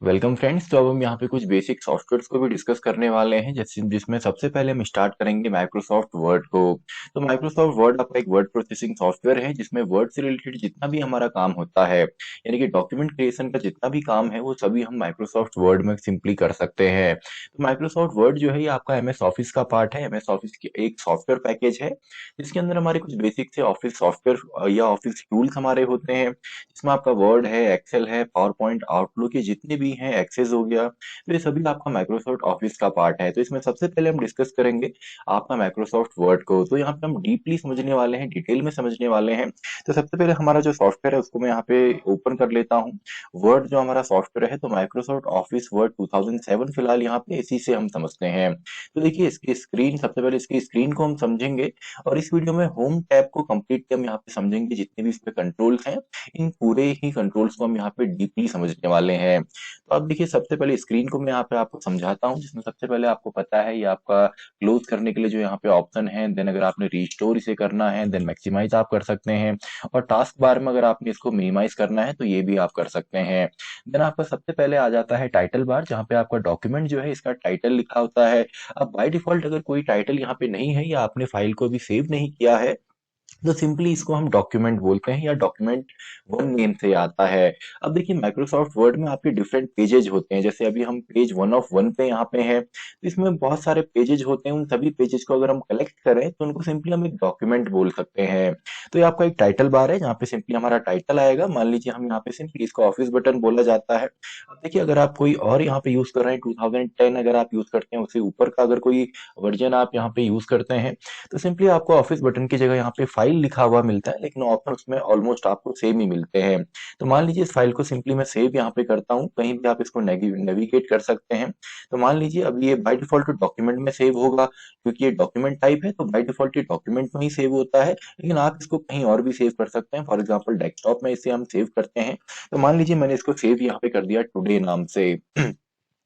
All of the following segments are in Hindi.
Welcome friends. तो अब हम यहाँ पे कुछ बेसिक सॉफ्टवेयर्स को भी डिस्कस करने वाले हैं, जैसे जिसमें सबसे पहले हम स्टार्ट करेंगे माइक्रोसॉफ्ट वर्ड को। तो माइक्रोसॉफ्ट वर्ड आपका एक वर्ड प्रोसेसिंग सॉफ्टवेयर है, जिसमें वर्ड से रिलेटेड जितना भी हमारा काम होता है, यानी कि डॉक्यूमेंट क्रिएशन का जितना भी काम है, वो सभी हम माइक्रोसॉफ्ट वर्ड में सिंपली कर सकते हैं। तो माइक्रोसॉफ्ट वर्ड जो है ये आपका एमएस ऑफिस का पार्ट है। एमएस ऑफिस की एक सॉफ्टवेयर पैकेज है, जिसके अंदर हमारे कुछ बेसिक से ऑफिस सॉफ्टवेयर या ऑफिस टूल्स हमारे होते हैं। इसमें आपका वर्ड है, एक्सेल है, पावर पॉइंट, आउटलुक, ये जितने भी हैं, एक्सेस हो गया, तो ये सभी आपका माइक्रोसॉफ्ट ऑफिस का पार्ट है। तो इसमें सबसे पहले हम डिस्कस करेंगे आपका माइक्रोसॉफ्ट वर्ड को। तो यहाँ पे हम डीपली समझने वाले हैं, डिटेल में समझने वाले हैं। तो सबसे पहले हमारा जो सॉफ्टवेयर है उसको मैं यहाँ पे ओपन कर लेता हूँ। वर्ड जो हमारा सॉफ्टवेयर है, तो माइक्रोसॉफ्ट ऑफिस वर्ड 2007 फिलहाल यहाँ पे इसी से हम समझते हैं। तो देखिए इसकी स्क्रीन, सबसे पहले इसकी स्क्रीन को हम समझेंगे, और इस वीडियो में होम टैब को कंप्लीट हम यहाँ पे समझेंगे। जितने भी इसमें कंट्रोल्स हैं, इन पूरे ही कंट्रोल्स को हम यहाँ पे डीपली समझने वाले हैं। तो अब देखिए सबसे पहले स्क्रीन को मैं यहाँ पे आपको समझाता हूँ, जिसमें सबसे पहले आपको पता है ये आपका क्लोज करने के लिए जो यहाँ पे ऑप्शन है। देन अगर आपने रिस्टोर इसे करना है, देन मैक्सिमाइज आप कर सकते हैं। और टास्क बार में अगर आपने इसको मिनिमाइज करना है, तो ये भी आप कर सकते हैं। देन आपका सबसे पहले आ जाता है टाइटल बार, जहाँ पे आपका डॉक्यूमेंट जो है इसका टाइटल लिखा होता है। अब बाय डिफॉल्ट अगर कोई टाइटल यहाँ पे नहीं है, या आपने फाइल को भी सेव नहीं किया है, तो सिंपली इसको हम डॉक्यूमेंट बोलते हैं, या डॉक्यूमेंट वन नेम से आता है। अब देखिए माइक्रोसॉफ्ट वर्ड में आपके डिफरेंट पेजेज होते हैं। जैसे अभी हम पेज 1 ऑफ 1 पे यहाँ पे हैं, तो इसमें बहुत सारे पेजेज होते हैं। उन सभी पेजेज को अगर हम कलेक्ट करें, तो उनको सिंपली हम एक डॉक्यूमेंट बोल सकते हैं। तो ये आपका एक टाइटल बार है, जहाँ पे सिंपली हमारा टाइटल आएगा। मान लीजिए हम यहाँ पे सिंपली इसको ऑफिस बटन बोला जाता है। अब देखिए अगर आप कोई और यहाँ पे यूज कर रहे हैं, 2010 अगर आप यूज करते हैं, उससे ऊपर का अगर कोई वर्जन आप यहाँ पे यूज करते हैं, तो सिंपली आपको ऑफिस बटन की जगह यहाँ पे फाइल लिखा हुआ मिलता है, लेकिन ऑप्शन उसमें ऑलमोस्ट आपको सेम ही मिलते हैं। तो मान लीजिए इस फाइल को सिंपली मैं सेव यहाँ पे करता हूँ, कहीं भी आप इसको नेविगेट कर सकते हैं। तो मान लीजिए अब ये बाय डिफॉल्ट डॉक्यूमेंट में सेव होगा, क्योंकि ये डॉक्यूमेंट टाइप है, तो बाय डिफॉल्ट ये डॉक्यूमेंट में ही सेव होता है। लेकिन आप इसको कहीं और भी सेव कर सकते हैं। फॉर एग्जाम्पल डेस्कटॉप में इसे हम सेव करते हैं। तो मान लीजिए मैंने इसको सेव यहाँ पे कर दिया टुडे नाम से।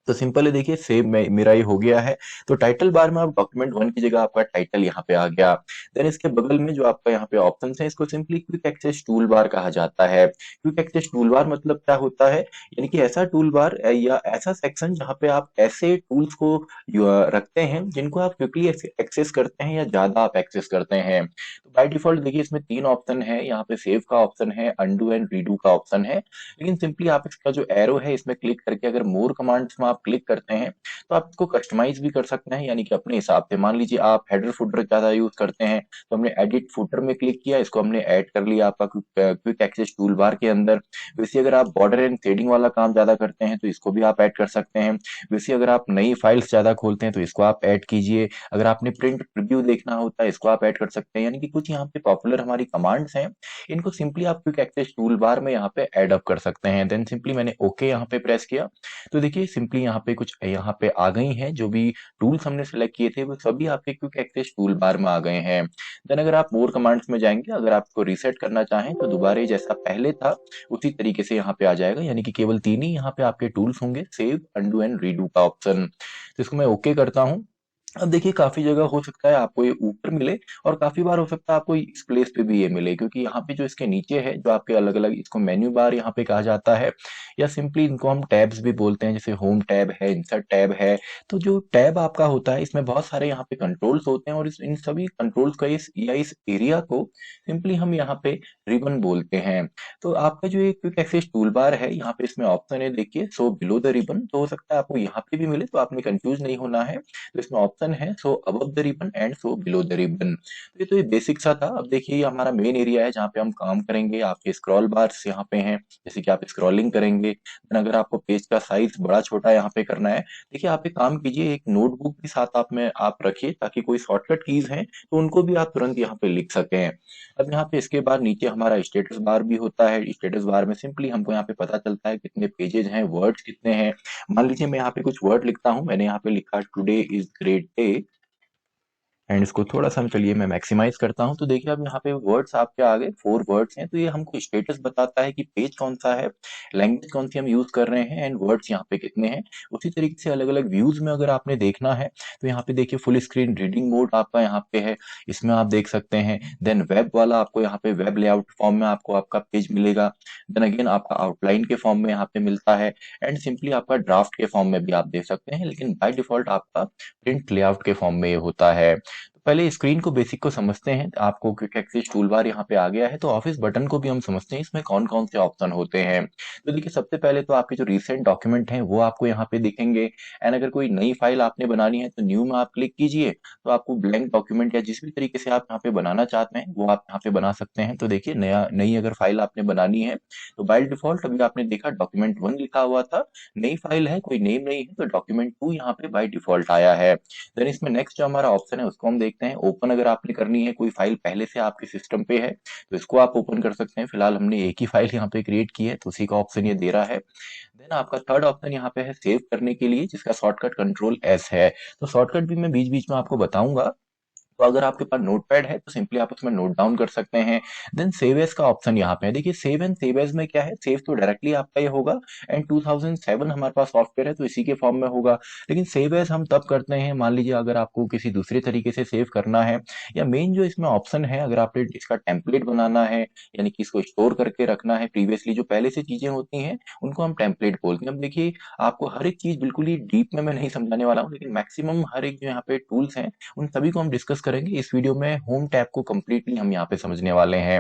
तो सिंपल है, देखिए सेव मेरा ये हो गया है। तो टाइटल बार में आप डॉक्यूमेंट वन की जगह आपका टाइटल यहाँ पे आ गया। देन इसके बगल में जो आपका यहाँ पे ऑप्शन है, इसको simply quick access toolbar कहा जाता है। क्विक एक्सेस टूल बार मतलब क्या होता है, यानी कि ऐसा टूल बार या ऐसा सेक्शन जहाँ पे आप ऐसे टूल्स को रखते हैं जिनको आप क्विकली एक्सेस करते हैं, या ज्यादा आप एक्सेस करते हैं। तो बाय डिफॉल्ट देखिए इसमें 3 ऑप्शन है। यहाँ पे सेव का ऑप्शन है, अंडू एंड रीडू का ऑप्शन है। लेकिन सिंपली आप इसका जो एरो है, इसमें क्लिक करके अगर मोर कमांड्स में आप क्लिक करते हैं, तो आप इसको कस्टमाइज भी कर सकते हैं, यानी कि अपने हिसाब से। मान लीजिए आप हेडर फुटर ज्यादा यूज करते हैं, तो हमने एडिट फुटर में क्लिक किया, इसको हमने ऐड कर लिया आपका क्विक एक्सेस टूल बार के अंदर। वैसे अगर आप बॉर्डर एंड शेडिंग वाला काम ज्यादा करते हैं, तो इसको भी आप ऐड कर सकते हैं। वैसे अगर आप नई फाइल्स ज्यादा खोलते हैं, तो इसको आप ऐड कीजिए। अगर आपने प्रिंट प्रीव्यू देखना होता है, इसको आप ऐड कर सकते हैं। यानी कि कुछ यहाँ पे पॉपुलर हमारी कमांड्स हैं, इनको सिंपली आप क्विक एक्सेस टूल बार में यहाँ पे ऐड अप कर सकते हैं। देन सिंपली मैंने ओके यहाँ पे प्रेस किया, तो देखिए सिंपली यहाँ पे कुछ यहाँ पे आ गई हैं। जो भी टूल्स हमने सेलेक्ट किए थे, वो सभी आपके क्विक एक्सेस टूल बार में आ गए हैं। देन अगर आप मोर कमांड्स में जाएंगे, अगर आपको रीसेट करना चाहें, तो दोबारा जैसा पहले था उसी तरीके से यहाँ पे आ जाएगा। यानी कि केवल 3 ही यहाँ पे आपके टूल्स होंगे, सेव, अंडू एंड रीडू का ऑप्शन। तो इसको मैं ओके करता हूँ। अब देखिए काफी जगह हो सकता है आपको ये ऊपर मिले, और काफी बार हो सकता है आपको इस प्लेस पे भी ये मिले, क्योंकि यहाँ पे जो इसके नीचे है, जो आपके अलग अलग, इसको मेन्यू बार यहाँ पे कहा जाता है, या सिंपली इनको हम टैब्स भी बोलते हैं। जैसे होम टैब है, इंसर्ट टैब है। तो जो टैब आपका होता है, इसमें बहुत सारे यहाँ पे कंट्रोल्स होते हैं, और इन सभी कंट्रोल्स का इस एरिया को सिंपली हम यहाँ पे रिबन बोलते हैं। तो आपका जो एक क्विक एक्सेस टूल बार है, यहाँ पे इसमें ऑप्शन है, देखिए सो बिलो द रिबन। तो हो सकता है आपको यहाँ पे भी मिले, तो आपने कंफ्यूज नहीं होना है। तो इसमें ऑप्शन है so above the ribbon and so below the ribbon. तो ये बेसिक सा था। अब देखिए ये हमारा मेन एरिया है, जहाँ पे हम काम करेंगे। आपके स्क्रॉल बार्स यहाँ पे हैं, जैसे कि आप स्क्रॉलिंग करेंगे। देन अगर आपको पेज का साइज बड़ा छोटा यहाँ पे करना है, देखिए आप एक काम कीजिए, एक नोटबुक भी साथ आप में आप रखिए, ताकि कोई शॉर्टकट कीज हैं तो उनको भी आप तुरंत यहाँ पे लिख सकें। अब यहाँ पे इसके बाद नीचे हमारा स्टेटस बार भी होता है। स्टेटस बार में सिंपली हमको यहाँ पे पता चलता है कितने पेजेज हैं, वर्ड्स कितने हैं। मान लीजिए मैं यहाँ पे कुछ वर्ड लिखता हूँ, मैंने यहाँ पे लिखा today is great day. And इसको थोड़ा-सा चलिए मैं मैक्सिमाइज़ करता हूँ। तो देखिए अब यहाँ पे वर्ड्स आपके आ गए, 4 वर्ड्स हैं, तो ये हमको स्टेटस बताता है कि पेज कौन-सा है, लैंग्वेज कौन-सी हम यूज़ कर रहे हैं एंड वर्ड्स यहाँ पे कितने हैं। उसी तरीके से अलग-अलग व्यूज़ में अगर आपने देखना है, तो यहाँ पे देखिए फुल स्क्रीन रीडिंग मोड आपका यहाँ पे है, इसमें आप देख सकते हैं। देन वेब वाला आपको यहाँ पे वेब लेआउट फॉर्म में आपको आपका पेज मिलेगा। देन अगेन आपका आउटलाइन के फॉर्म में यहाँ पे मिलता है एंड सिंपली आपका ड्राफ्ट के फॉर्म में भी आप देख सकते हैं, लेकिन बाय डिफ़ॉल्ट आपका प्रिंट लेआउट के फॉर्म में ये होता है। तो पहले स्क्रीन को बेसिक को समझते हैं। आपको क्विक एक्सेस टूलबार यहाँ पे आ गया है, तो ऑफिस बटन को भी हम समझते हैं, इसमें कौन-कौन से ऑप्शन होते हैं। तो देखिए सबसे पहले तो आपके जो रिसेंट डॉक्यूमेंट हैं वो आपको यहाँ पे दिखेंगे एंड अगर कोई नई फाइल आपने बनानी है तो न्यू में आप क्लिक कीजिए, तो आपको ब्लैंक डॉक्यूमेंट या जिस भी तरीके से आप यहाँ पे बनाना चाहते हैं वो आप यहाँ पे बना सकते हैं। तो देखिए नई अगर फाइल आपने बनानी है, तो बाय डिफ़ॉल्ट अभी आपने देखा डॉक्यूमेंट 1 लिखा हुआ था, नई फाइल है, कोई नेम नहीं है, तो डॉक्यूमेंट 2 यहाँ पे बाय डिफ़ॉल्ट आया है। देन इसमें नेक्स्ट जो हमारा ऑप्शन है उसको हम देखते हैं। ओपन अगर आपने करनी है, कोई फाइल पहले से आपके सिस्टम पे है, तो इसको आप ओपन कर सकते हैं। फिलहाल हमने एक ही फाइल यहाँ पे क्रिएट की है, तो उसी का ऑप्शन ये दे रहा है। देन आपका थर्ड ऑप्शन यहाँ पे है सेव करने के लिए, जिसका शॉर्टकट कंट्रोल एस है। तो शॉर्टकट भी मैं बीच-बीच में आपको बताऊंगा। तो अगर आपके पास नोटपैड है तो सिंपली आप उसमें नोट डाउन कर सकते हैं। देन सेव एज का ऑप्शन यहाँ पे है। देखिए सेव एंड सेव एज में क्या है, सेव तो डायरेक्टली आपका ये होगा एंड 2007 हमारे पास सॉफ्टवेयर है तो इसी के फॉर्म में होगा। लेकिन सेव एज हम तब करते हैं, मान लीजिए अगर आपको किसी दूसरे तरीके से सेव करना है, या मेन जो इसमें ऑप्शन है, अगर आपने इसका टेम्पलेट बनाना है, यानी कि इसको स्टोर करके रखना है, प्रीवियसली जो पहले से चीजें होती हैं उनको हम टेम्पलेट बोलते हैं। अब देखिए आपको हर एक चीज बिल्कुल ही डीप में मैं नहीं समझाने वाला हूँ, लेकिन मैक्सिमम हर एक जो यहाँ पे टूल्स हैं उन सभी को हम डिस्कस करेंगे इस वीडियो में। होम टैब को कंप्लीटली हम यहाँ पे समझने वाले हैं।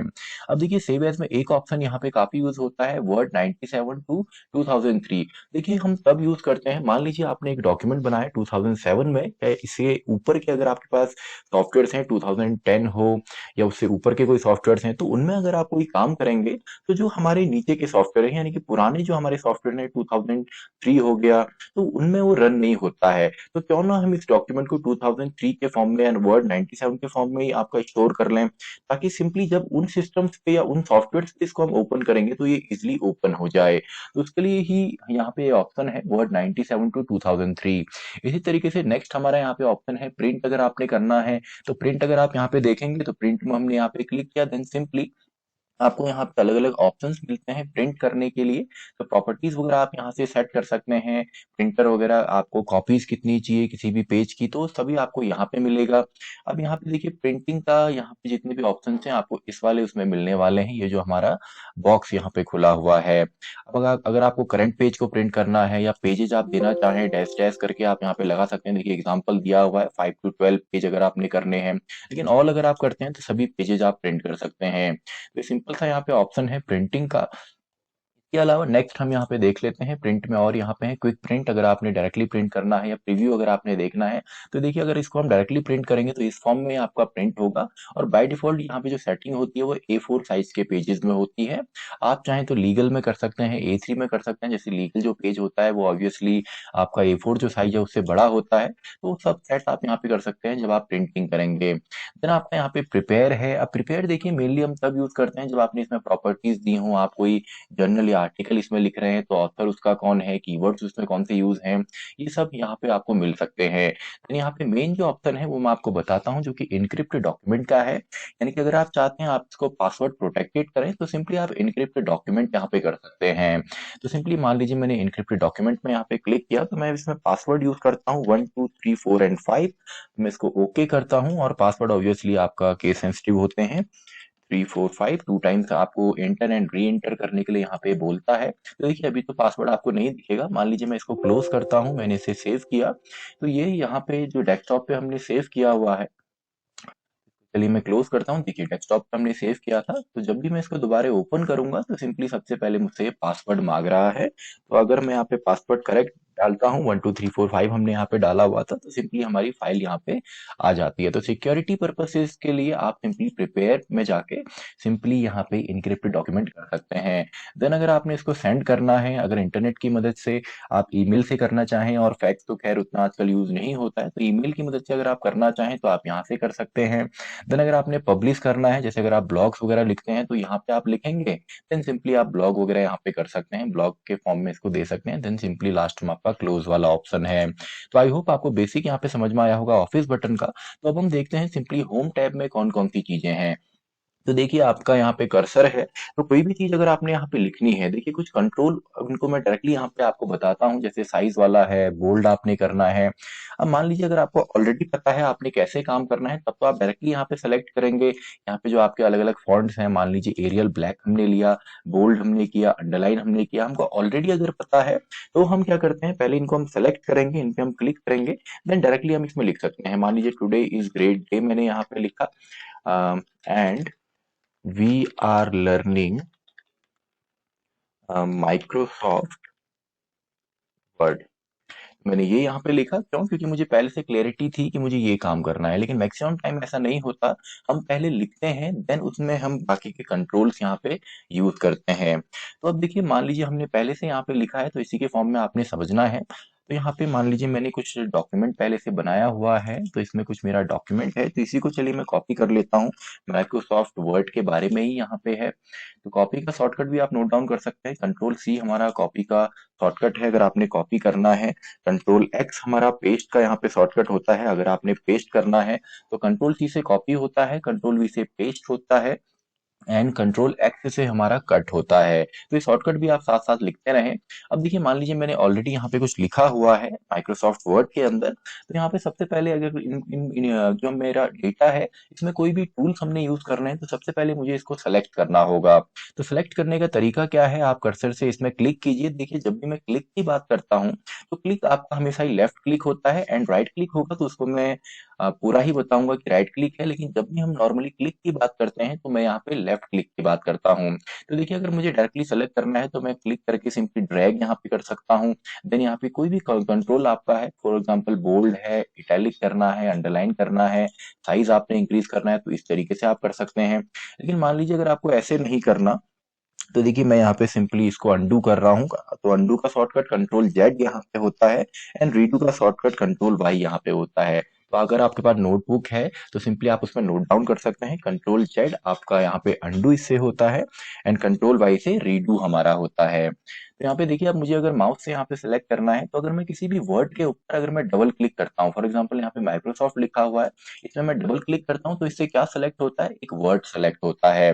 अब देखिए सेव एज में एक ऑप्शन यहाँ पे काफी यूज होता है, वर्ड 97 टू 2003। देखिए हम तब यूज करते हैं, मान लीजिए आपने एक डॉक्यूमेंट बनाया 2007 में, इससे ऊपर के अगर आपके पास सॉफ्टवेयर हैं 2010 हो या उससे ऊपर के कोई सॉफ्टवेयर हैं, तो उनमें अगर आप कोई काम करेंगे तो जो हमारे नीचे के सॉफ्टवेयर हैं, यानी कि पुराने जो हमारे सॉफ्टवेयर हैं 2003 हो गया, तो उनमें वो रन नहीं होता है। तो क्यों ना हम इस डॉक्यूमेंट को 2003 के फॉर्म में एंड वर्ड 97 के फॉर्म में ही आपका स्टोर कर लें, ताकि सिंपली जब उन सिस्टम्स पे या उन सॉफ्टवेयर पे इसको हम ओपन करेंगे तो ये इजिली ओपन हो जाए। तो उसके लिए ही यहाँ पे ऑप्शन है वर्ड 97 टू 2003। इसी तरीके से नेक्स्ट हमारा यहाँ पे ऑप्शन है प्रिंट अगर आपने करना है, तो प्रिंट अगर आप यहाँ पे देखेंगे तो प्रिंट में हमने यहाँ पे क्लिक किया, देन सिंपली आपको यहाँ पे अलग-अलग ऑप्शंस मिलते हैं प्रिंट करने के लिए। तो प्रॉपर्टीज वगैरह आप यहाँ से सेट कर सकते हैं। प्रिंटर वगैरह आपको कॉपीज कितनी चाहिए किसी भी पेज की, तो सभी आपको यहाँ पे मिलेगा। अब यहाँ पे देखिए प्रिंटिंग का यहाँ पे जितने भी ऑप्शंस हैं आपको इस वाले उसमें मिलने वाले हैं। ये जो हमारा बॉक्स यहाँ पे खुला हुआ है। अब अगर आपको करंट पेज को प्रिंट करना है या पेजेज आप देना चाहें डैश डैश करके आप यहाँ पे लगा सकते हैं। देखिए एग्जाम्पल दिया हुआ है 5 टू 12 पेज अगर आपने करने हैं, लेकिन ऑल अगर आप करते हैं तो सभी पेजेज आप प्रिंट कर सकते हैं। तो सिंपल सा यहाँ पे ऑप्शन है प्रिंटिंग का। इसके अलावा नेक्स्ट हम यहाँ पे देख लेते हैं प्रिंट में, और यहाँ पे है क्विक प्रिंट। अगर आपने डायरेक्टली प्रिंट करना है या प्रीव्यू अगर आपने देखना है, तो देखिए अगर इसको हम डायरेक्टली प्रिंट करेंगे तो इस फॉर्म में आपका प्रिंट होगा। और बाय डिफॉल्ट यहाँ पे जो सेटिंग होती है वो A4 साइज के पेजेस में होती है। आप चाहें तो लीगल में कर सकते हैं, A3 में कर सकते हैं। जैसे लीगल जो पेज होता है वो ऑब्वियसली आपका A4 जो साइज है उससे बड़ा होता है, तो सब सेट आप यहाँ पे कर सकते हैं जब आप प्रिंटिंग करेंगे। देन आपका यहाँ पे प्रिपेयर है। अब प्रिपेयर देखिए मेनली हम तब यूज करते हैं जब आपने इसमें प्रॉपर्टीज दी हो, आप कोई जर्नल या आर्टिकल इसमें लिख रहे हैं तो ऑथर उसका कौन है, कीवर्ड्स उसमें कौन से यूज हैं, ये सब यहाँ पे आपको मिल सकते हैं। तो यहाँ पे मेन जो ऑप्शन है वो मैं आपको बताता हूँ, जो कि इनक्रिप्ट डॉक्यूमेंट का है। यानी कि अगर आप चाहते हैं आप इसको पासवर्ड प्रोटेक्टेड करें तो सिंपली आप इनक्रिप्ट डॉक्यूमेंट यहाँ पे कर सकते हैं। तो सिंपली मान लीजिए मैंने इनक्रिप्ट डॉक्यूमेंट में यहाँ पे क्लिक किया, तो मैं इसमें पासवर्ड यूज करता हूँ 1 2 3 4 एंड 5। मैं इसको ओके करता हूँ और पासवर्ड ऑब्वियसली आपका केस सेंसिटिव होते हैं। 3 4 5 टू टाइम्स आपको एंटर एंड री एंटर करने के लिए यहाँ पे बोलता है। तो देखिए अभी तो पासवर्ड आपको नहीं दिखेगा। मान लीजिए मैं इसको क्लोज करता हूँ, मैंने इसे सेव किया, तो ये यहाँ पे जो डेस्कटॉप पे हमने सेव किया हुआ है, चलिए मैं क्लोज करता हूँ। देखिए डेस्कटॉप पे हमने सेव किया था, तो जब भी मैं इसको दोबारा ओपन करूंगा तो सिंपली सबसे पहले मुझसे पासवर्ड मांग रहा है। तो अगर मैं यहाँ पे पासवर्ड करेक्ट डालता हूँ 1 2 3 4 5 हमने यहाँ पे डाला हुआ था, तो सिंपली हमारी फाइल यहाँ पे आ जाती है। तो सिक्योरिटी पर्पसेस के लिए आप सिंपली प्रिपेयर में जाके सिंपली यहाँ पे इनक्रिप्ट डॉक्यूमेंट कर सकते हैं। देन अगर आपने इसको सेंड करना है, अगर इंटरनेट की मदद से आप ईमेल से करना चाहें, और फैक्स तो खैर उतना आजकल यूज नहीं होता है, तो ईमेल की मदद से अगर आप करना चाहें तो आप यहाँ से कर सकते हैं। देन अगर आपने पब्लिश करना है, जैसे अगर आप ब्लॉग्स वगैरह लिखते हैं तो यहाँ पे आप लिखेंगे, देन सिंपली आप ब्लॉग वगैरह यहाँ पे कर सकते हैं, ब्लॉग के फॉर्म में इसको दे सकते हैं। देन सिंपली लास्ट में आपका आपका क्लोज वाला ऑप्शन है। तो आई होप आपको बेसिक यहाँ पे समझ में आया होगा ऑफिस बटन का। तो अब हम देखते हैं सिंपली होम टैब में कौन कौन सी चीजें हैं। तो देखिए आपका यहाँ पे कर्सर है, तो कोई भी चीज अगर आपने यहाँ पे लिखनी है, देखिए कुछ कंट्रोल उनको मैं डायरेक्टली यहाँ पे आपको बताता हूँ, जैसे साइज वाला है, बोल्ड आपने करना है। अब मान लीजिए अगर आपको ऑलरेडी पता है आपने कैसे काम करना है, तब तो आप डायरेक्टली यहाँ पे सेलेक्ट करेंगे। यहाँ पे जो आपके अलग अलग फॉन्ट्स हैं, मान लीजिए एरियल ब्लैक हमने लिया, बोल्ड हमने किया, अंडरलाइन हमने किया, हमको ऑलरेडी अगर पता है तो हम क्या करते हैं, पहले इनको हम सेलेक्ट करेंगे, इन पे हम क्लिक करेंगे, देन डायरेक्टली हम इसमें लिख सकते हैं। मान लीजिए टुडे इज ग्रेट डे मैंने यहाँ पे लिखा, and we are learning Microsoft Word। मैंने ये यहाँ पे लिखा क्यों, क्योंकि मुझे पहले से क्लैरिटी थी कि मुझे ये काम करना है, लेकिन मैक्सिमम टाइम ऐसा नहीं होता। हम पहले लिखते हैं, देन उसमें हम बाकी के कंट्रोल्स यहाँ पे यूज करते हैं। तो अब देखिए मान लीजिए हमने पहले से यहाँ पे लिखा है, तो इसी के फॉर्म में आपने समझना है। तो यहाँ पे मान लीजिए मैंने कुछ डॉक्यूमेंट पहले से बनाया हुआ है, तो इसमें कुछ मेरा डॉक्यूमेंट है, तो इसी को चलिए मैं कॉपी कर लेता हूँ। माइक्रोसॉफ्ट वर्ड के बारे में ही यहाँ पे है। तो कॉपी का शॉर्टकट भी आप नोट डाउन कर सकते हैं, कंट्रोल सी हमारा कॉपी का शॉर्टकट है अगर आपने कॉपी करना है। कंट्रोल एक्स हमारा पेस्ट का यहाँ पे शॉर्टकट होता है, अगर आपने पेस्ट करना है। तो कंट्रोल सी से कॉपी होता है, कंट्रोल वी से पेस्ट होता है, एंड कंट्रोल एक्स से हमारा कट होता है। तो ये शॉर्टकट भी आप साथ साथ लिखते रहें। अब देखिए मान लीजिए मैंने ऑलरेडी यहाँ पे कुछ लिखा हुआ है माइक्रोसॉफ्ट वर्ड के अंदर, तो यहाँ पे सबसे पहले अगर जो मेरा डेटा है, इसमें कोई भी टूल्स हमने यूज करना है, तो सबसे पहले मुझे इसको सेलेक्ट करना होगा। तो सेलेक्ट करने का तरीका क्या है, आप कर्सर से इसमें क्लिक कीजिए। देखिए जब भी मैं क्लिक की बात करता हूँ, तो क्लिक आपका हमेशा ही लेफ्ट क्लिक होता है, एंड राइट क्लिक होगा तो उसको मैं पूरा ही बताऊंगा कि राइट क्लिक है, लेकिन जब भी हम नॉर्मली क्लिक की बात करते हैं तो मैं यहाँ पे लेफ्ट क्लिक की बात करता हूँ। तो देखिए अगर मुझे डायरेक्टली सेलेक्ट करना है, तो मैं क्लिक करके सिंपली ड्रैग यहाँ पे कर सकता हूँ। देन यहाँ पे कोई भी कंट्रोल आपका है, फॉर एग्जांपल बोल्ड है, इटैलिक करना है, अंडरलाइन करना है, साइज आपने इंक्रीज करना है, तो इस तरीके से आप कर सकते हैं। लेकिन मान लीजिए अगर आपको ऐसे नहीं करना, तो देखिए मैं यहाँ पे सिंपली इसको अंडू कर रहा हूँ। तो अंडू का शॉर्टकट कंट्रोल जेड यहाँ पे होता है, एंड रीडू का शॉर्टकट कंट्रोल वाई यहाँ पे होता है। तो अगर आपके पास नोटबुक है, तो सिंपली आप उसमें नोट डाउन कर सकते हैं, कंट्रोल जेड आपका यहाँ पे अंडू इससे होता है, एंड कंट्रोल वाई से रीडू हमारा होता है। तो यहाँ पे देखिए अब मुझे अगर माउस से यहाँ पे सिलेक्ट करना है, तो अगर मैं किसी भी वर्ड के ऊपर अगर मैं डबल क्लिक करता हूँ, फॉर एग्जाम्पल यहाँ पे माइक्रोसॉफ्ट लिखा हुआ है, इसमें मैं डबल क्लिक करता हूँ, तो इससे क्या सेलेक्ट होता है, एक वर्ड सेलेक्ट होता है।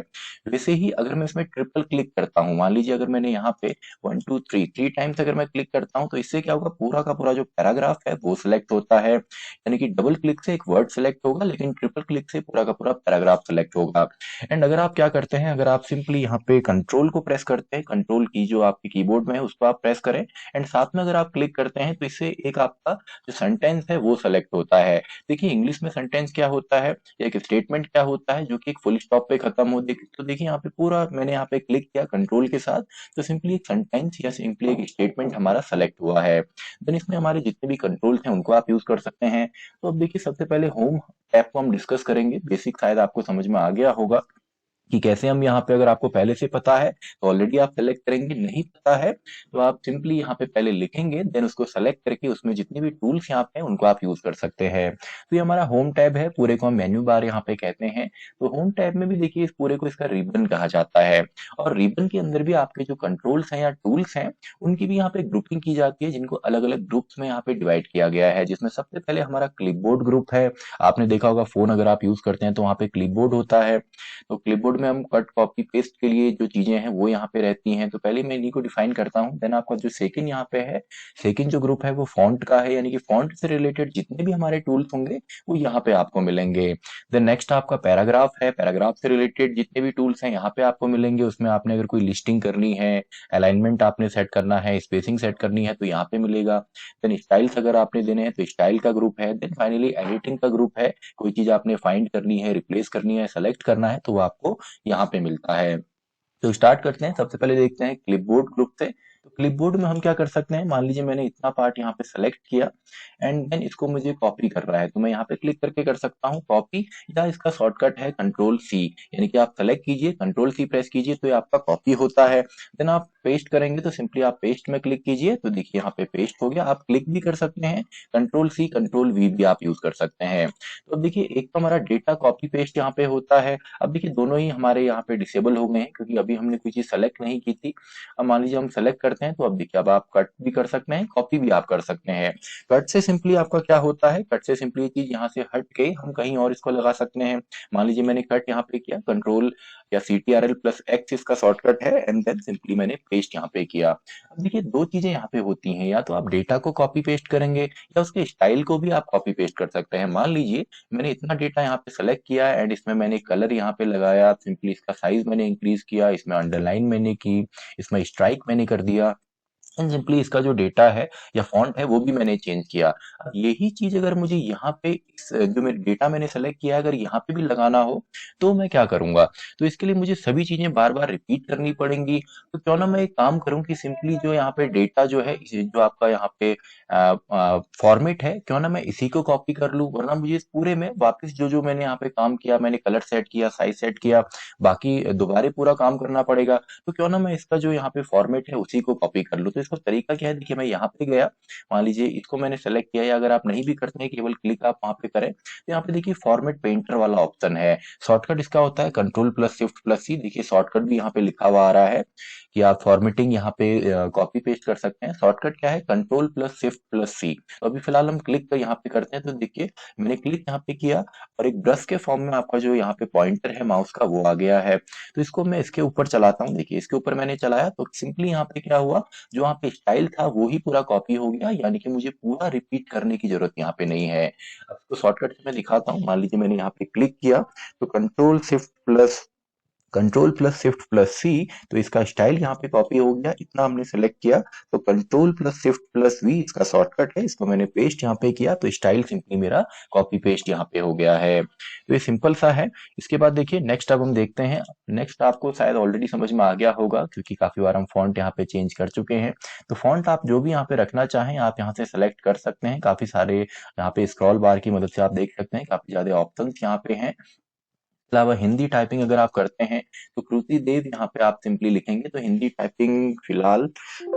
वैसे ही अगर मैं इसमें ट्रिपल क्लिक करता हूँ, मान लीजिए अगर मैंने यहाँ पे 1 2 3 टाइम्स अगर मैं क्लिक करता हूँ, तो इससे क्या होगा, पूरा का पूरा जो पैराग्राफ है वो सिलेक्ट होता है। यानी कि डबल क्लिक से एक वर्ड सिलेक्ट होगा, लेकिन ट्रिपल क्लिक से पूरा का पूरा पैराग्राफ सिलेक्ट होगा। एंड अगर आप क्या करते हैं, अगर आप सिंपली यहाँ पे कंट्रोल को प्रेस करते हैं, कंट्रोल की जो आपकी कीबोर्ड में है उसको आप प्रेस करें, एंड साथ में अगर आप क्लिक करते हैं, तो इससे एक आपका जो सेंटेंस है वो सेलेक्ट होता है। देखिए इंग्लिश में सेंटेंस क्या होता है, या एक स्टेटमेंट क्या होता है, जो कि एक फुल स्टॉप पे खत्म हो। तो देखिए यहाँ पे पूरा मैंने यहाँ पे क्लिक किया कंट्रोल के साथ, तो सिंपली एक सेंटेंस या सिंपली एक स्टेटमेंट हमारा सेलेक्ट हुआ है। देन इसमें हमारे जितने भी कंट्रोल्स हैं उनको आप यूज कर सकते हैं। तो अब देखिए सबसे पहले होम टैब को हम डिस्कस करेंगे, बेसिक शायद आपको समझ में आ गया होगा कि कैसे हम यहाँ पे, अगर आपको पहले से पता है तो ऑलरेडी आप सेलेक्ट करेंगे, नहीं पता है तो आप सिंपली यहाँ पे पहले लिखेंगे, देन उसको सेलेक्ट करके उसमें जितने भी टूल्स यहाँ पे हैं उनको आप यूज कर सकते हैं। तो ये हमारा होम टैब है, पूरे को हम मेन्यू बार यहाँ पे कहते हैं। तो होम टैब में भी देखिए इस पूरे को इसका रिबन कहा जाता है, और रिबन के अंदर भी आपके जो कंट्रोल्स हैं या टूल्स हैं उनकी भी यहाँ पे ग्रुपिंग की जाती है, जिनको अलग अलग ग्रुप्स में यहाँ पे डिवाइड किया गया है, जिसमें सबसे पहले हमारा क्लिपबोर्ड ग्रुप है। आपने देखा होगा फोन अगर आप यूज करते हैं तो वहाँ पे क्लिपबोर्ड होता है। तो क्लिपबोर्ड में हम कट कॉपी पेस्ट के लिए जो चीजें हैं वो यहाँ पे रहती हैं, तो पहले मैं इन्हीं को डिफाइन करता हूँ। देन आपका जो सेकंड यहाँ पे है, सेकंड जो ग्रुप है वो फॉन्ट का है, यानी कि फॉन्ट से रिलेटेड जितने भी हमारे टूल्स होंगे वो यहाँ पे आपको मिलेंगे। देन नेक्स्ट आपका पैराग्राफ है, पैराग्राफ से रिलेटेड जितने भी टूल्स हैं यहाँ पे आपको मिलेंगे। उसमें आपने अगर कोई लिस्टिंग करनी है, अलाइनमेंट आपने सेट करना है, स्पेसिंग सेट करनी है, तो यहाँ पे मिलेगा। देन स्टाइल्स अगर आपने देने हैं तो स्टाइल का ग्रुप है। देन फाइनली एडिटिंग का ग्रुप है, कोई चीज आपने फाइंड करनी है, रिप्लेस करनी है, सेलेक्ट करना है, तो वो आपको यहाँ पे मिलता है। तो स्टार्ट करते हैं, सबसे पहले देखते हैं क्लिपबोर्ड ग्रुप से। तो क्लिपबोर्ड में हम क्या कर सकते हैं, मान लीजिए मैंने इतना पार्ट यहाँ पे सेलेक्ट किया, एंड देन इसको मुझे कॉपी कर रहा है, तो मैं यहाँ पे क्लिक करके कर सकता हूँ कॉपी, या इसका शॉर्टकट है कंट्रोल सी, यानी कि आप सेलेक्ट कीजिए, कंट्रोल सी प्रेस कीजिए, तो ये आपका कॉपी होता है। देन आप पेस्ट करेंगे तो सिंपली आप पेस्ट में क्लिक कीजिए, तो देखिए यहाँ पे पेस्ट हो गया। आप क्लिक भी कर सकते हैं, कंट्रोल सी कंट्रोल वी भी आप यूज कर सकते हैं। तो अब देखिए एक तो हमारा डेटा कॉपी पेस्ट यहाँ पे होता है। अब देखिए दोनों ही हमारे यहाँ पे डिसेबल हो गए हैं, क्योंकि अभी हमने कोई चीज सेलेक्ट नहीं की थी। अब मान लीजिए हम सेलेक्ट करते हैं, तो अब देखिए अब आप कट भी कर सकते हैं, कॉपी भी आप कर सकते हैं। कट से सिंपली आपका क्या होता है, कट से सिंपली ये चीज यहाँ से हट के हम कहीं और इसको लगा सकते हैं। मान लीजिए मैंने कट यहाँ पे किया, कंट्रोल या CTRL+X इसका शॉर्टकट है, एंड देन सिंपली मैंने पेस्ट यहाँ पे किया। अब देखिए दो चीजें यहाँ पे होती हैं, या तो आप डेटा को कॉपी पेस्ट करेंगे या उसके स्टाइल को भी आप कॉपी पेस्ट कर सकते हैं। मान लीजिए मैंने इतना डेटा यहाँ पे सेलेक्ट किया एंड इसमें मैंने कलर यहाँ पे लगाया, सिंपली इसका साइज मैंने इंक्रीज किया, इसमें अंडरलाइन मैंने की, इसमें स्ट्राइक मैंने कर दिया, एंड सिंपली इसका जो डेटा है या फॉन्ट है वो भी मैंने चेंज किया। अब यही चीज अगर मुझे यहाँ पे जो मेरे डेटा मैंने सेलेक्ट किया है अगर यहाँ पे भी लगाना हो, तो मैं क्या करूंगा? तो इसके लिए मुझे सभी चीजें बार बार रिपीट करनी पड़ेंगी। तो क्यों ना मैं एक काम करूं कि सिंपली जो यहाँ पे डेटा जो है जो आपका यहाँ पे फॉर्मेट है, क्यों ना मैं इसी को कॉपी कर लूं, वरना मुझे इस पूरे में वापस जो जो मैंने यहाँ पे काम किया, मैंने कलर सेट किया, साइज सेट किया, बाकी दोबारा पूरा काम करना पड़ेगा। तो क्यों ना मैं इसका जो यहाँ पे फॉर्मेट है उसी को कॉपी कर लूँ। तो इसका तरीका क्या है, देखिए मैं यहाँ पे गया, मान लीजिए इसको मैंने सेलेक्ट किया, या अगर आप नहीं भी करते हैं केवल क्लिक आप वहां पे करें, तो यहाँ पे देखिए फॉर्मेट पेंटर वाला ऑप्शन है। शॉर्टकट इसका होता है कंट्रोल+Shift+C। देखिए शॉर्टकट भी यहाँ पे लिखा हुआ आ रहा है कि आप फॉर्मेटिंग यहाँ पे कॉपी पेस्ट कर सकते हैं। शॉर्टकट क्या है, कंट्रोल+Shift+C। तो अभी फिलहाल हम क्लिक कर यहाँ पे करते हैं, तो देखिए मैंने क्लिक यहाँ पे किया और एक ब्रश के फॉर्म में आपका जो यहाँ पे पॉइंटर है माउस का वो आ गया है। तो इसको मैं इसके ऊपर चलाता हूँ, देखिए इसके ऊपर मैंने चलाया तो सिंपली यहाँ पे क्या हुआ, जो वहाँ पे स्टाइल था वो ही पूरा कॉपी हो गया, यानी कि मुझे पूरा रिपीट करने की जरूरत यहाँ पे नहीं है। अब तो शॉर्टकट से मैं दिखाता हूँ, मान लीजिए मैंने यहाँ पे क्लिक किया, तो कंट्रोल+Shift+C, तो इसका स्टाइल यहाँ पे कॉपी हो गया, इतना हमने सेलेक्ट किया। तो कंट्रोल+Shift+V इसका शॉर्टकट है, इसको मैंने पेस्ट यहाँ पे किया, तो स्टाइल सिंपली मेरा कॉपी पेस्ट यहाँ पे हो गया है। तो ये सिंपल सा है। इसके बाद देखिए नेक्स्ट अब हम देखते हैं। नेक्स्ट आपको शायद ऑलरेडी समझ में आ गया होगा, क्योंकि काफी बार हम फॉन्ट यहाँ पे चेंज कर चुके हैं। तो फॉन्ट आप जो भी यहाँ पे रखना चाहें आप यहाँ से सेलेक्ट कर सकते हैं। काफी सारे यहाँ पे स्क्रॉल बार की मदद से आप देख सकते हैं, काफी ज्यादा ऑप्शंस यहाँ पे हैं। अलावा हिंदी टाइपिंग अगर आप करते हैं, तो कृति देव यहाँ पे आप सिंपली लिखेंगे, तो हिंदी टाइपिंग फिलहाल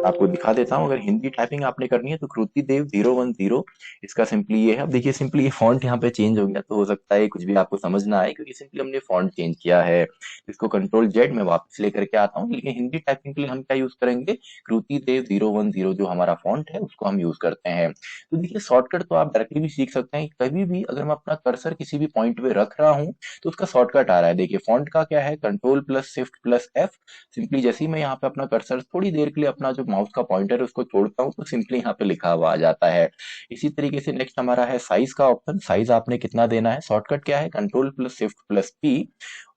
आपको दिखा देता हूँ। अगर हिंदी टाइपिंग आपने करनी है तो कृति देव 010 इसका सिंपली ये है। अब देखिए सिंपली ये फॉन्ट यहाँ पे चेंज हो गया, तो हो सकता है कुछ भी आपको समझ ना आए, क्योंकि सिंपली हमने फॉन्ट चेंज किया है। इसको कंट्रोल Z में वापस लेकर के आता हूँ, लेकिन हिंदी टाइपिंग के लिए हम क्या यूज करेंगे, कृति देव 010 जो हमारा फॉन्ट है उसको हम यूज करते हैं। तो देखिए शॉर्टकट तो आप डायरेक्टली भी सीख सकते हैं, कभी भी अगर मैं अपना कर्सर किसी भी पॉइंट पे रख रहा हूँ तो उसका शॉर्टकट आ रहा है। देखिए फॉन्ट का क्या है, कंट्रोल+Shift+F। सिंपली जैसे ही मैं यहाँ पे अपना कर्सर थोड़ी देर के लिए अपना जो माउस का पॉइंटर है उसको छोड़ता हूँ, तो सिंपली यहाँ पे लिखा हुआ आ जाता है। इसी तरीके से नेक्स्ट हमारा है साइज का ऑप्शन। साइज आपने कितना देना है, शॉर्टकट क्या है, कंट्रोल+Shift+P।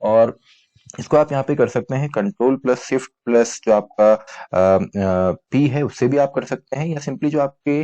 और इसको आप यहाँ पे कर सकते हैं कंट्रोल+Shift+ जो आपका P है उससे भी आप कर सकते हैं, या सिंपली जो आपके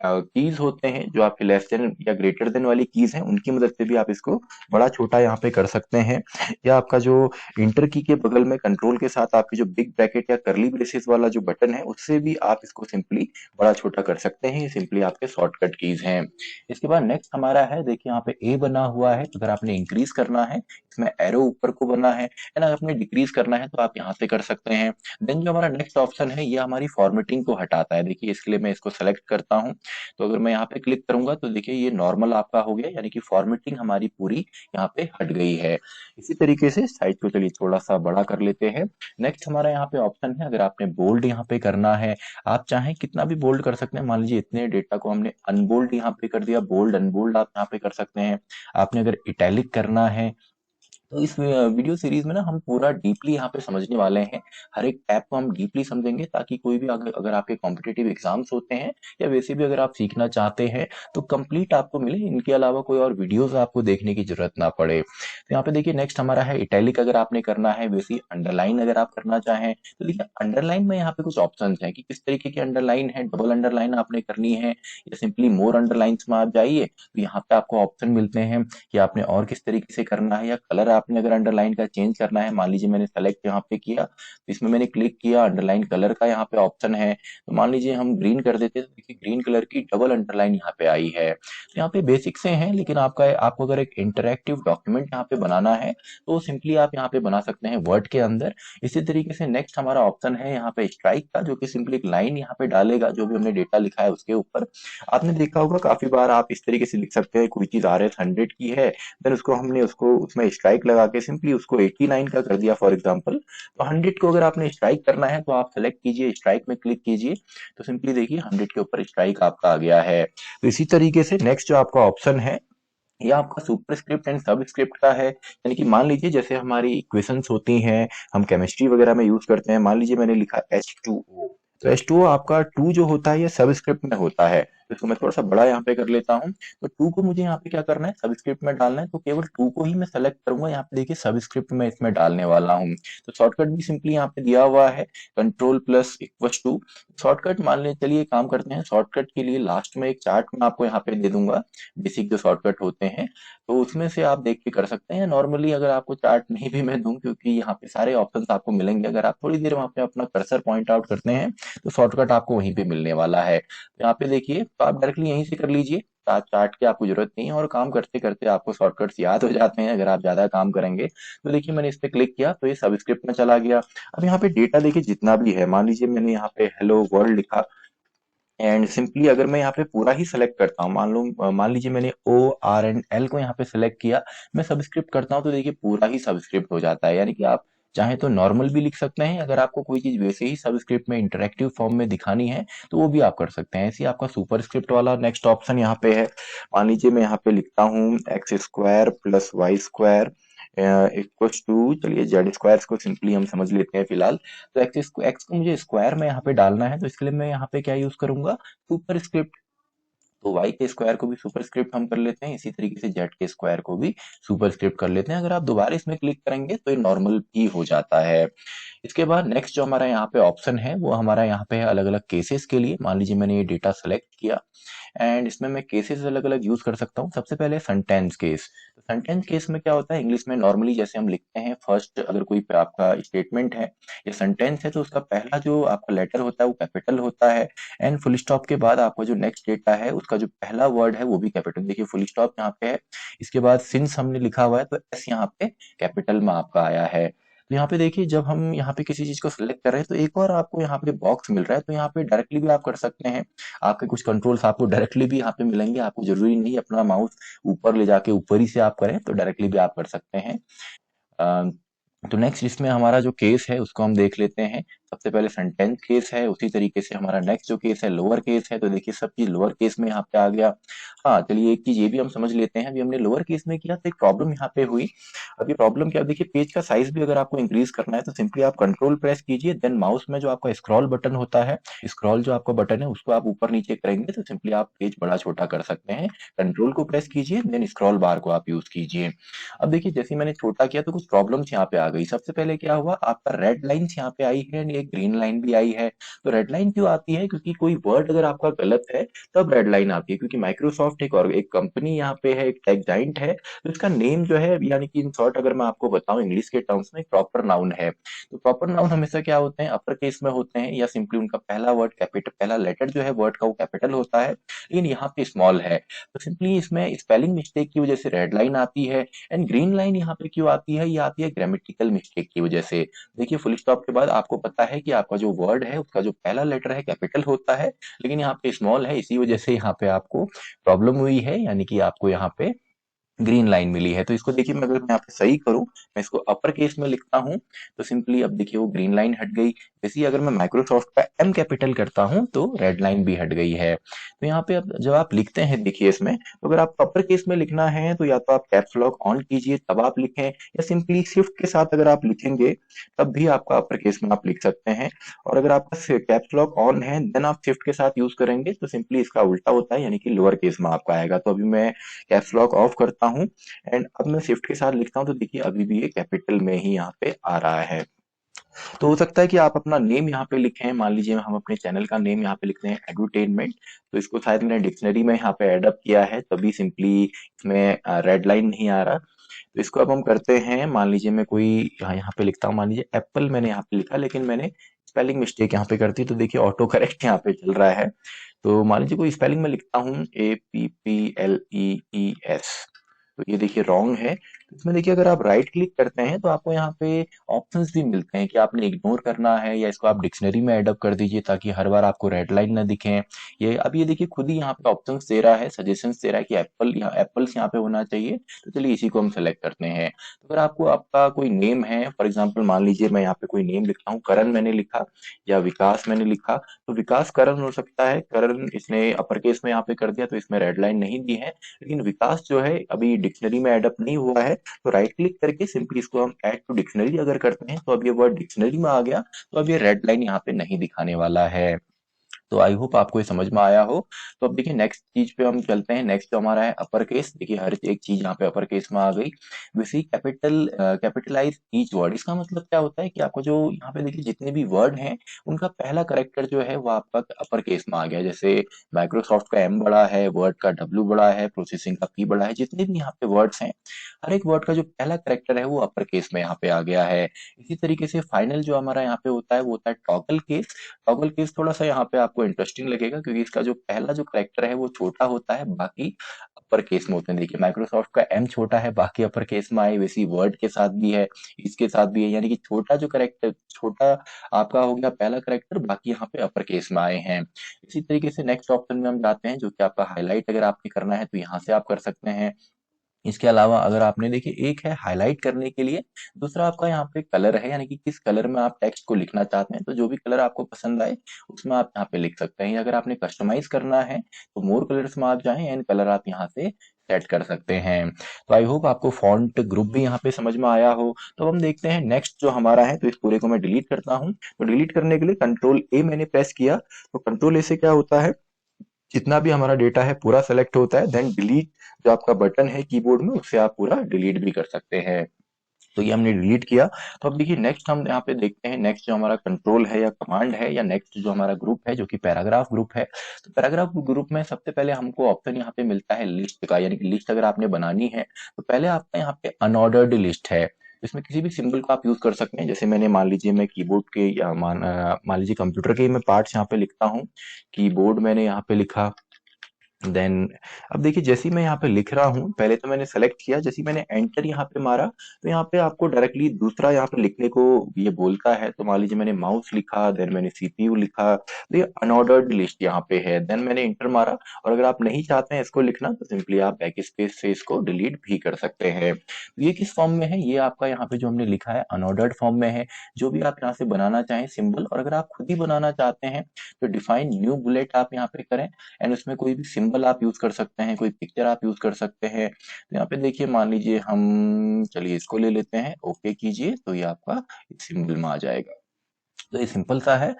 कीज होते हैं, जो आपके लेस देन या ग्रेटर देन वाली कीज हैं, उनकी मदद से भी आप इसको बड़ा छोटा यहाँ पे कर सकते हैं। या आपका जो इंटर की के बगल में कंट्रोल के साथ आपकी जो बिग ब्रैकेट या करली ब्रेसेस वाला जो बटन है उससे भी आप इसको सिंपली बड़ा छोटा कर सकते हैं। ये सिंपली आपके शॉर्टकट कीज हैं। इसके बाद नेक्स्ट हमारा है, देखिए यहाँ पे ए बना हुआ है, अगर आपने इंक्रीज करना है इसमें एरो ऊपर को बना है ना, आपने डिक्रीज करना है तो आप यहाँ से कर सकते हैं। देन जो हमारा नेक्स्ट ऑप्शन है ये हमारी फॉर्मेटिंग को हटाता है। देखिए इसके लिए मैं इसको सेलेक्ट करता हूँ, तो अगर मैं यहाँ पे क्लिक करूंगा तो देखिए ये नॉर्मल आपका हो गया, यानी कि फॉर्मेटिंग हमारी पूरी यहाँ पे हट गई है। इसी तरीके से साइज को चलिए थोड़ा सा बड़ा कर लेते हैं। नेक्स्ट हमारा यहाँ पे ऑप्शन है, अगर आपने बोल्ड यहाँ पे करना है, आप चाहें कितना भी बोल्ड कर सकते हैं। मान लीजिए इतने डेटा को हमने अनबोल्ड यहाँ पे कर दिया, बोल्ड अनबोल्ड आप यहाँ पे कर सकते हैं। आपने अगर इटैलिक करना है, तो इस वीडियो सीरीज में ना हम पूरा डीपली यहाँ पे समझने वाले हैं। हर एक टैब को हम डीपली समझेंगे, ताकि कोई भी अगर आपके कॉम्पिटिटिव एग्जाम्स होते हैं या वैसे भी अगर आप सीखना चाहते हैं तो कंप्लीट आपको मिले, इनके अलावा कोई और वीडियोस आपको देखने की जरूरत ना पड़े। तो यहाँ पे देखिए नेक्स्ट हमारा है इटैलिक अगर आपने करना है, वैसे ही अंडरलाइन अगर आप करना चाहें, तो देखिए अंडरलाइन में यहाँ पे कुछ ऑप्शन है कि किस तरीके की अंडरलाइन है, डबल अंडरलाइन आपने करनी है या सिंपली मोर अंडरलाइन में आप जाइए, तो यहाँ पे आपको ऑप्शन मिलते हैं कि आपने और किस तरीके से करना है, या कलर आपने अगर अंडरलाइन का चेंज करना है, मान लीजिए मैंने सेलेक्ट यहाँ पे किया, तो इसमें मैंने क्लिक किया, अंडरलाइन कलर का यहाँ पे ऑप्शन है, तो मान लीजिए हम ग्रीन कर देते, तो देखिए ग्रीन कलर की डबल अंडरलाइन यहाँ पे आई है। तो यहाँ पे बेसिक से हैं, लेकिन आपको अगर एक इंटरैक्टिव डॉक्यूमेंट यहाँ पे बनाना है, तो सिंपली आप यहाँ पे बना सकते हैं वर्ड के अंदर। इसी तरीके से नेक्स्ट हमारा ऑप्शन है यहाँ पे स्ट्राइक का, जो कि सिंपली एक लाइन यहाँ पे डालेगा जो भी हमने डेटा लिखा है उसके ऊपर। आपने देखा होगा काफी बार आप इस तरीके से लिख सकते हैं, कोई चीज RS 100 की है, देन उसको उसमें स्ट्राइक लगा के सिंपली उसको 89 का कर दिया फॉर एग्जांपल। तो 100 को अगर आपने स्ट्राइक करना है तो आप सेलेक्ट कीजिए, स्ट्राइक में क्लिक कीजिए, तो सिंपली देखिए 100 के ऊपर स्ट्राइक आपका आ गया है। तो इसी तरीके से नेक्स्ट जो आपका ऑप्शन है, ये आपका सुपरस्क्रिप्ट एंड सबस्क्रिप्ट का है। यानी कि मान लीजिए जैसे हमारी इक्वेशंस होती हैं, हम केमिस्ट्री वगैरह में यूज करते हैं, मान लीजिए मैंने लिखा H2O, तो H2O आपका 2 जो होता है ये सबस्क्रिप्ट में होता है। तो इसको मैं थोड़ा सा बड़ा यहाँ पे कर लेता हूँ। तो 2 को मुझे यहाँ पे क्या करना है, सबस्क्रिप्ट में डालना है, तो केवल 2 को ही मैं सेलेक्ट करूंगा। यहाँ पे देखिए सबस्क्रिप्ट में इसमें डालने वाला हूँ। तो शॉर्टकट भी सिंपली यहाँ पे दिया हुआ है, Ctrl+=2। शॉर्टकट मान ले, चलिए काम करते हैं, शॉर्टकट के लिए लास्ट में एक चार्ट मैं आपको यहाँ पे दे दूंगा, बेसिक जो शॉर्टकट होते हैं, तो उसमें से आप देख के कर सकते हैं। नॉर्मली अगर आपको चार्ट नहीं भी मैं दूं, क्योंकि यहाँ पे सारे ऑप्शंस आपको मिलेंगे, अगर आप थोड़ी देर वहां पे अपना कर्सर पॉइंट आउट करते हैं तो शॉर्टकट आपको वहीं पे मिलने वाला है। तो यहाँ पे देखिए, तो आप डायरेक्टली यहीं से कर लीजिए, चार्ट की आपको जरूरत नहीं है, और काम करते करते आपको शॉर्टकट्स याद हो जाते हैं अगर आप ज्यादा काम करेंगे। तो देखिए मैंने इस पे क्लिक किया तो ये सबस्क्रिप्ट में चला गया। अब यहाँ पे डेटा देखिए जितना भी है, मान लीजिए मैंने यहाँ पे हेलो वर्ल्ड लिखा, एंड सिंपली अगर मैं यहाँ पे पूरा ही सेलेक्ट करता हूँ, मान लीजिए मैंने ORNL को यहाँ पे सेलेक्ट किया, मैं सबस्क्रिप्ट करता हूँ, तो देखिए पूरा ही सबस्क्रिप्ट हो जाता है। यानी कि आप चाहे तो नॉर्मल भी लिख सकते हैं, अगर आपको कोई चीज वैसे ही सबस्क्रिप्ट में इंटरेक्टिव फॉर्म में दिखानी है तो वो भी आप कर सकते हैं। ऐसे ही आपका सुपरस्क्रिप्ट वाला नेक्स्ट ऑप्शन यहाँ पे है। मान लीजिए मैं यहाँ पे लिखता हूँ x² + y² इक्वल्स टू, चलिए Z² को सिंपली हम समझ लेते हैं फिलहाल। तो एक्स को मुझे स्क्वायर में यहाँ पे डालना है, तो इसके लिए मैं यहाँ पे क्या यूज करूंगा, सुपर स्क्रिप्ट। तो y के स्क्वायर को भी सुपर स्क्रिप्ट हम कर लेते हैं, इसी तरीके से z के स्क्वायर को भी सुपर स्क्रिप्ट कर लेते हैं। अगर आप दोबारा इसमें क्लिक करेंगे तो ये नॉर्मल भी हो जाता है। इसके बाद नेक्स्ट जो हमारा यहाँ पे ऑप्शन है, वो हमारा यहाँ पे है अलग अलग केसेस के लिए। मान लीजिए मैंने ये डेटा सेलेक्ट किया, एंड इसमें मैं केसेस अलग अलग यूज कर सकता हूँ। सबसे पहले सेंटेंस केस। तो सेंटेंस केस में क्या होता है, इंग्लिश में नॉर्मली जैसे हम लिखते हैं, फर्स्ट अगर कोई आपका स्टेटमेंट है या सेंटेंस है, तो उसका पहला जो आपका लेटर होता है वो कैपिटल होता है, एंड फुल स्टॉप के बाद आपका जो नेक्स्ट डेटा है उसका जो पहला वर्ड है वो भी कैपिटल। देखिए फुल स्टॉप यहाँ पे है, इसके बाद सिंस हमने लिखा हुआ है तो एस यहाँ पे कैपिटल में आपका आया है। तो यहाँ पे देखिए, जब हम यहाँ पे किसी चीज को सिलेक्ट कर रहे हैं तो एक और आपको यहाँ पे बॉक्स मिल रहा है, तो यहाँ पे डायरेक्टली भी आप कर सकते हैं। आपके कुछ कंट्रोल्स आपको डायरेक्टली भी यहाँ पे मिलेंगे, आपको जरूरी नहीं अपना माउस ऊपर ले जाके ऊपर ही से आप करें, तो डायरेक्टली भी आप कर सकते हैं। तो नेक्स्ट इसमें हमारा जो केस है उसको हम देख लेते हैं। सबसे पहले सेंटेंस केस है, उसी तरीके से हमारा नेक्स्ट जो केस है लोअर केस है, तो देखिए सब चीज लोअर केस में यहाँ पे आ गया। हाँ चलिए एक चीज ये भी हम समझ लेते हैं, अभी हमने लोअर केस में किया तो एक प्रॉब्लम यहाँ पे हुई। अभी प्रॉब्लम क्या, देखिए पेज का साइज भी अगर आपको इंक्रीज करना है तो सिंपली आप कंट्रोल प्रेस कीजिए, देन माउस में जो आपका स्क्रॉल बटन होता है, स्क्रॉल जो आपका बटन है उसको आप ऊपर नीचे करेंगे तो सिंपली आप पेज बड़ा छोटा कर सकते हैं। कंट्रोल को प्रेस कीजिए, देन स्क्रॉल बार को आप यूज कीजिए। अब देखिए जैसे मैंने छोटा किया तो कुछ प्रॉब्लम्स यहाँ पे आ गई। सबसे पहले क्या हुआ, आपका रेड लाइंस यहाँ पे आई है, एक ग्रीन लाइन भी आई है। तो रेड लाइन क्यों आती है, क्योंकि कोई वर्ड अगर आपका गलत है तब रेड लाइन आती है, क्योंकि माइक्रोसॉफ्ट एक और एक कंपनी यहाँ पे है, एक टेक जाइंट है, तो इसका नेम जो है, यानी कि इन शॉर्ट अगर मैं आपको बताऊं इंग्लिश के टर्म्स में, प्रॉपर नाउन है। तो प्रॉपर नाउन हमेशा क्या होते हैं, अपर केस में होते हैं, या सिंपली उनका पहला वर्ड कैपिटल, पहला लेटर जो है वर्ड का वो कैपिटल होता है, लेकिन यहाँ पे स्मॉल है। तो सिंपली इसमें स्पेलिंग मिस्टेक की वजह से रेड लाइन आती है। एंड ग्रीन लाइन यहाँ पे क्यों आती है, ये आती है ग्रामेटिकल मिस्टेक की वजह से। देखिए फुल स्टॉप के बाद आपको पता है कि आपका जो वर्ड है उसका जो पहला लेटर है कैपिटल होता है, लेकिन यहाँ पे स्मॉल है, इसी वजह से यहाँ पे आपको प्रॉब्लम हुई है, यानी कि आपको यहाँ पे ग्रीन लाइन मिली है। तो इसको देखिए, मैं अगर मैं यहाँ पे सही करूं, मैं इसको अपर केस में लिखता हूं, तो सिंपली अब देखिए वो ग्रीन लाइन हट गई। वैसे ही अगर मैं माइक्रोसॉफ्ट का एम कैपिटल करता हूं तो रेड लाइन भी हट गई है। तो यहाँ पे अब जब आप लिखते हैं, देखिए इसमें तो अगर आप अपर केस में लिखना है तो या तो आप कैप्स लॉक ऑन कीजिए तब आप लिखें, या सिंपली शिफ्ट के साथ अगर आप लिखेंगे तब भी आपका अपर केस में आप लिख सकते हैं। और अगर आपका कैप्स लॉक ऑन है देन आप शिफ्ट के साथ यूज करेंगे तो सिंपली इसका उल्टा होता है, यानी कि लोअर केस में आपका आएगा। तो अभी मैं कैप्स लॉक ऑफ करता हूं, एंड अब मैं शिफ्ट के साथ लिखता हूं, तो देखिए अभी भी ये कैपिटल में ही यहाँ पे आ रहा है। तो हो सकता है कि आप अपना नेम यहाँ पे लिखें, मान लीजिए हम अपने चैनल का नेम यहाँ पे लिखते हैं एडुटेनमेंट, तो इसको शायद मैंने डिक्शनरी में यहाँ पे एडअप किया है, तभी सिंपली इसमें रेड लाइन नहीं आ रहा। तो इसको अब हम करते हैं, मान लीजिए मैं कोई यहाँ पे लिखता हूँ, मान लीजिए एप्पल मैंने यहाँ पे लिखा, लेकिन मैंने स्पेलिंग मिस्टेक यहाँ पे कर दी, तो देखिए ऑटो करेक्ट यहाँ पे चल रहा है। तो मान लीजिए कोई स्पेलिंग में लिखता हूँ APPLEES, तो ये देखिए रॉन्ग है। तो इसमें देखिए अगर आप राइट क्लिक करते हैं तो आपको यहाँ पे ऑप्शंस भी मिलते हैं कि आपने इग्नोर करना है या इसको आप डिक्शनरी में ऐड अप कर दीजिए ताकि हर बार आपको रेड लाइन ना दिखे। ये अब ये देखिए खुद ही यहाँ पे ऑप्शंस दे रहा है, सजेशंस दे रहा है कि एप्पल्स यहाँ पे होना चाहिए। तो चलिए इसी को हम सेलेक्ट करते हैं। तो अगर आपको आपका कोई नेम है, फॉर एग्जांपल मान लीजिए मैं यहाँ पे कोई नेम लिखता हूँ, करण मैंने लिखा या विकास मैंने लिखा, तो विकास करण हो सकता है। करण इसने अपर केस में यहाँ पे कर दिया तो इसमें रेड लाइन नहीं दी है, लेकिन विकास जो है अभी डिक्शनरी में एडअप नहीं हुआ है। तो राइट क्लिक करके सिंपली इसको हम ऐड टू डिक्शनरी अगर करते हैं तो अब ये वर्ड डिक्शनरी में आ गया, तो अब ये रेड लाइन यहाँ पे नहीं दिखाने वाला है। तो आई होप आपको ये समझ में आया हो। तो अब देखिए नेक्स्ट चीज पे हम चलते हैं। नेक्स्ट जो हमारा है अपर केस, देखिए हर एक चीज यहाँ पे अपर केस में आ गई। वैसे ही कैपिटलाइज ईच वर्ड, इसका मतलब क्या होता है कि आपको जो यहाँ पे देखिए जितने भी वर्ड हैं उनका पहला करेक्टर जो है वो आपका अपर केस में आ गया। जैसे माइक्रोसॉफ्ट का एम बड़ा है, वर्ड का डब्ल्यू बड़ा है, प्रोसेसिंग का पी बड़ा है, जितने भी यहाँ पे वर्ड्स हैं हर एक वर्ड का जो पहला करेक्टर है वो अपर केस में यहाँ पे आ गया है। इसी तरीके से फाइनल जो हमारा यहाँ पे होता है वो होता है टॉगल केस। टॉगल केस थोड़ा सा यहाँ पे आपको इंटरेस्टिंग लगेगा क्योंकि इसका जो पहला जो करेक्टर है वो छोटा होता है, बाकी अपर केस में होते हैं। देखिए माइक्रोसॉफ्ट का एम छोटा है, बाकी अपर केस में आए, वैसे ही वर्ड के साथ भी है, इसके साथ भी है, यानी कि छोटा जो करेक्टर, छोटा आपका हो गया पहला करेक्टर, बाकी यहाँ पे अपर केस में आए हैं। इसी तरीके से नेक्स्ट ऑप्शन में हम जाते हैं जो कि आपका हाईलाइट अगर आपने करना है तो यहाँ से आप कर सकते हैं। इसके अलावा अगर आपने देखिए एक है हाईलाइट करने के लिए, दूसरा आपका यहाँ पे कलर है, यानी कि किस कलर में आप टेक्स्ट को लिखना चाहते हैं, तो जो भी कलर आपको पसंद आए उसमें आप यहाँ पे लिख सकते हैं। अगर आपने कस्टमाइज करना है तो मोर कलर्स में आप जाएं एंड कलर आप यहाँ से सेट कर सकते हैं। तो आई होप आपको फॉन्ट ग्रुप भी यहाँ पे समझ में आया हो। तो हम देखते हैं नेक्स्ट जो हमारा है, तो इस पूरे को मैं डिलीट करता हूँ। तो डिलीट करने के लिए कंट्रोल ए मैंने प्रेस किया, तो कंट्रोल ए से क्या होता है, जितना भी हमारा डेटा है पूरा सेलेक्ट होता है, देन डिलीट जो आपका बटन है कीबोर्ड में उससे आप पूरा डिलीट भी कर सकते हैं। तो ये हमने डिलीट किया। तो अब देखिए नेक्स्ट हम यहाँ पे देखते हैं, नेक्स्ट जो हमारा कंट्रोल है या कमांड है या नेक्स्ट जो हमारा ग्रुप है जो कि पैराग्राफ ग्रुप है। तो पैराग्राफ ग्रुप में सबसे पहले हमको ऑप्शन यहाँ पे मिलता है लिस्ट का, यानी कि लिस्ट अगर आपने बनानी है तो पहले आपका यहाँ पे अनऑर्डर्ड लिस्ट है। इसमें किसी भी सिंबल को आप यूज कर सकते हैं। जैसे मैंने मान लीजिए मैं कीबोर्ड के या मान लीजिए कंप्यूटर के मैं पार्ट्स यहाँ पे लिखता हूँ, कीबोर्ड मैंने यहाँ पे लिखा। देन अब देखिए जैसे ही मैं यहाँ पे लिख रहा हूँ, पहले तो मैंने सेलेक्ट किया, जैसे ही मैंने एंटर यहाँ पे मारा तो यहाँ पे आपको डायरेक्टली दूसरा यहाँ पे लिखने को ये बोलता है। तो मान लीजिए मैंने माउस लिखा, देन मैंने सीपीयू लिखा, तो ये अनऑर्डर्ड लिस्ट यहाँ पे है। देन मैंने इंटर मारा, और अगर आप नहीं चाहते हैं इसको लिखना तो सिंपली आप बैक स्पेस से इसको डिलीट भी कर सकते हैं। तो ये किस फॉर्म में है, ये आपका यहाँ पे जो हमने लिखा है अनऑर्डर्ड फॉर्म में है। जो भी आप यहाँ से बनाना चाहें सिंबल, और अगर आप खुद ही बनाना चाहते हैं तो डिफाइन न्यू बुलेट आप यहाँ पे करें एंड उसमें कोई भी सिंबल आप यूज कर सकते हैं, कोई पिक्चर आप यूज कर सकते हैं। तो यहाँ पे देखिए मान लीजिए हम, चलिए इसको ले लेते हैं, ओके कीजिए, तो ये आपका सिंबल में आ जाएगा। तो ये सिंपल सा है।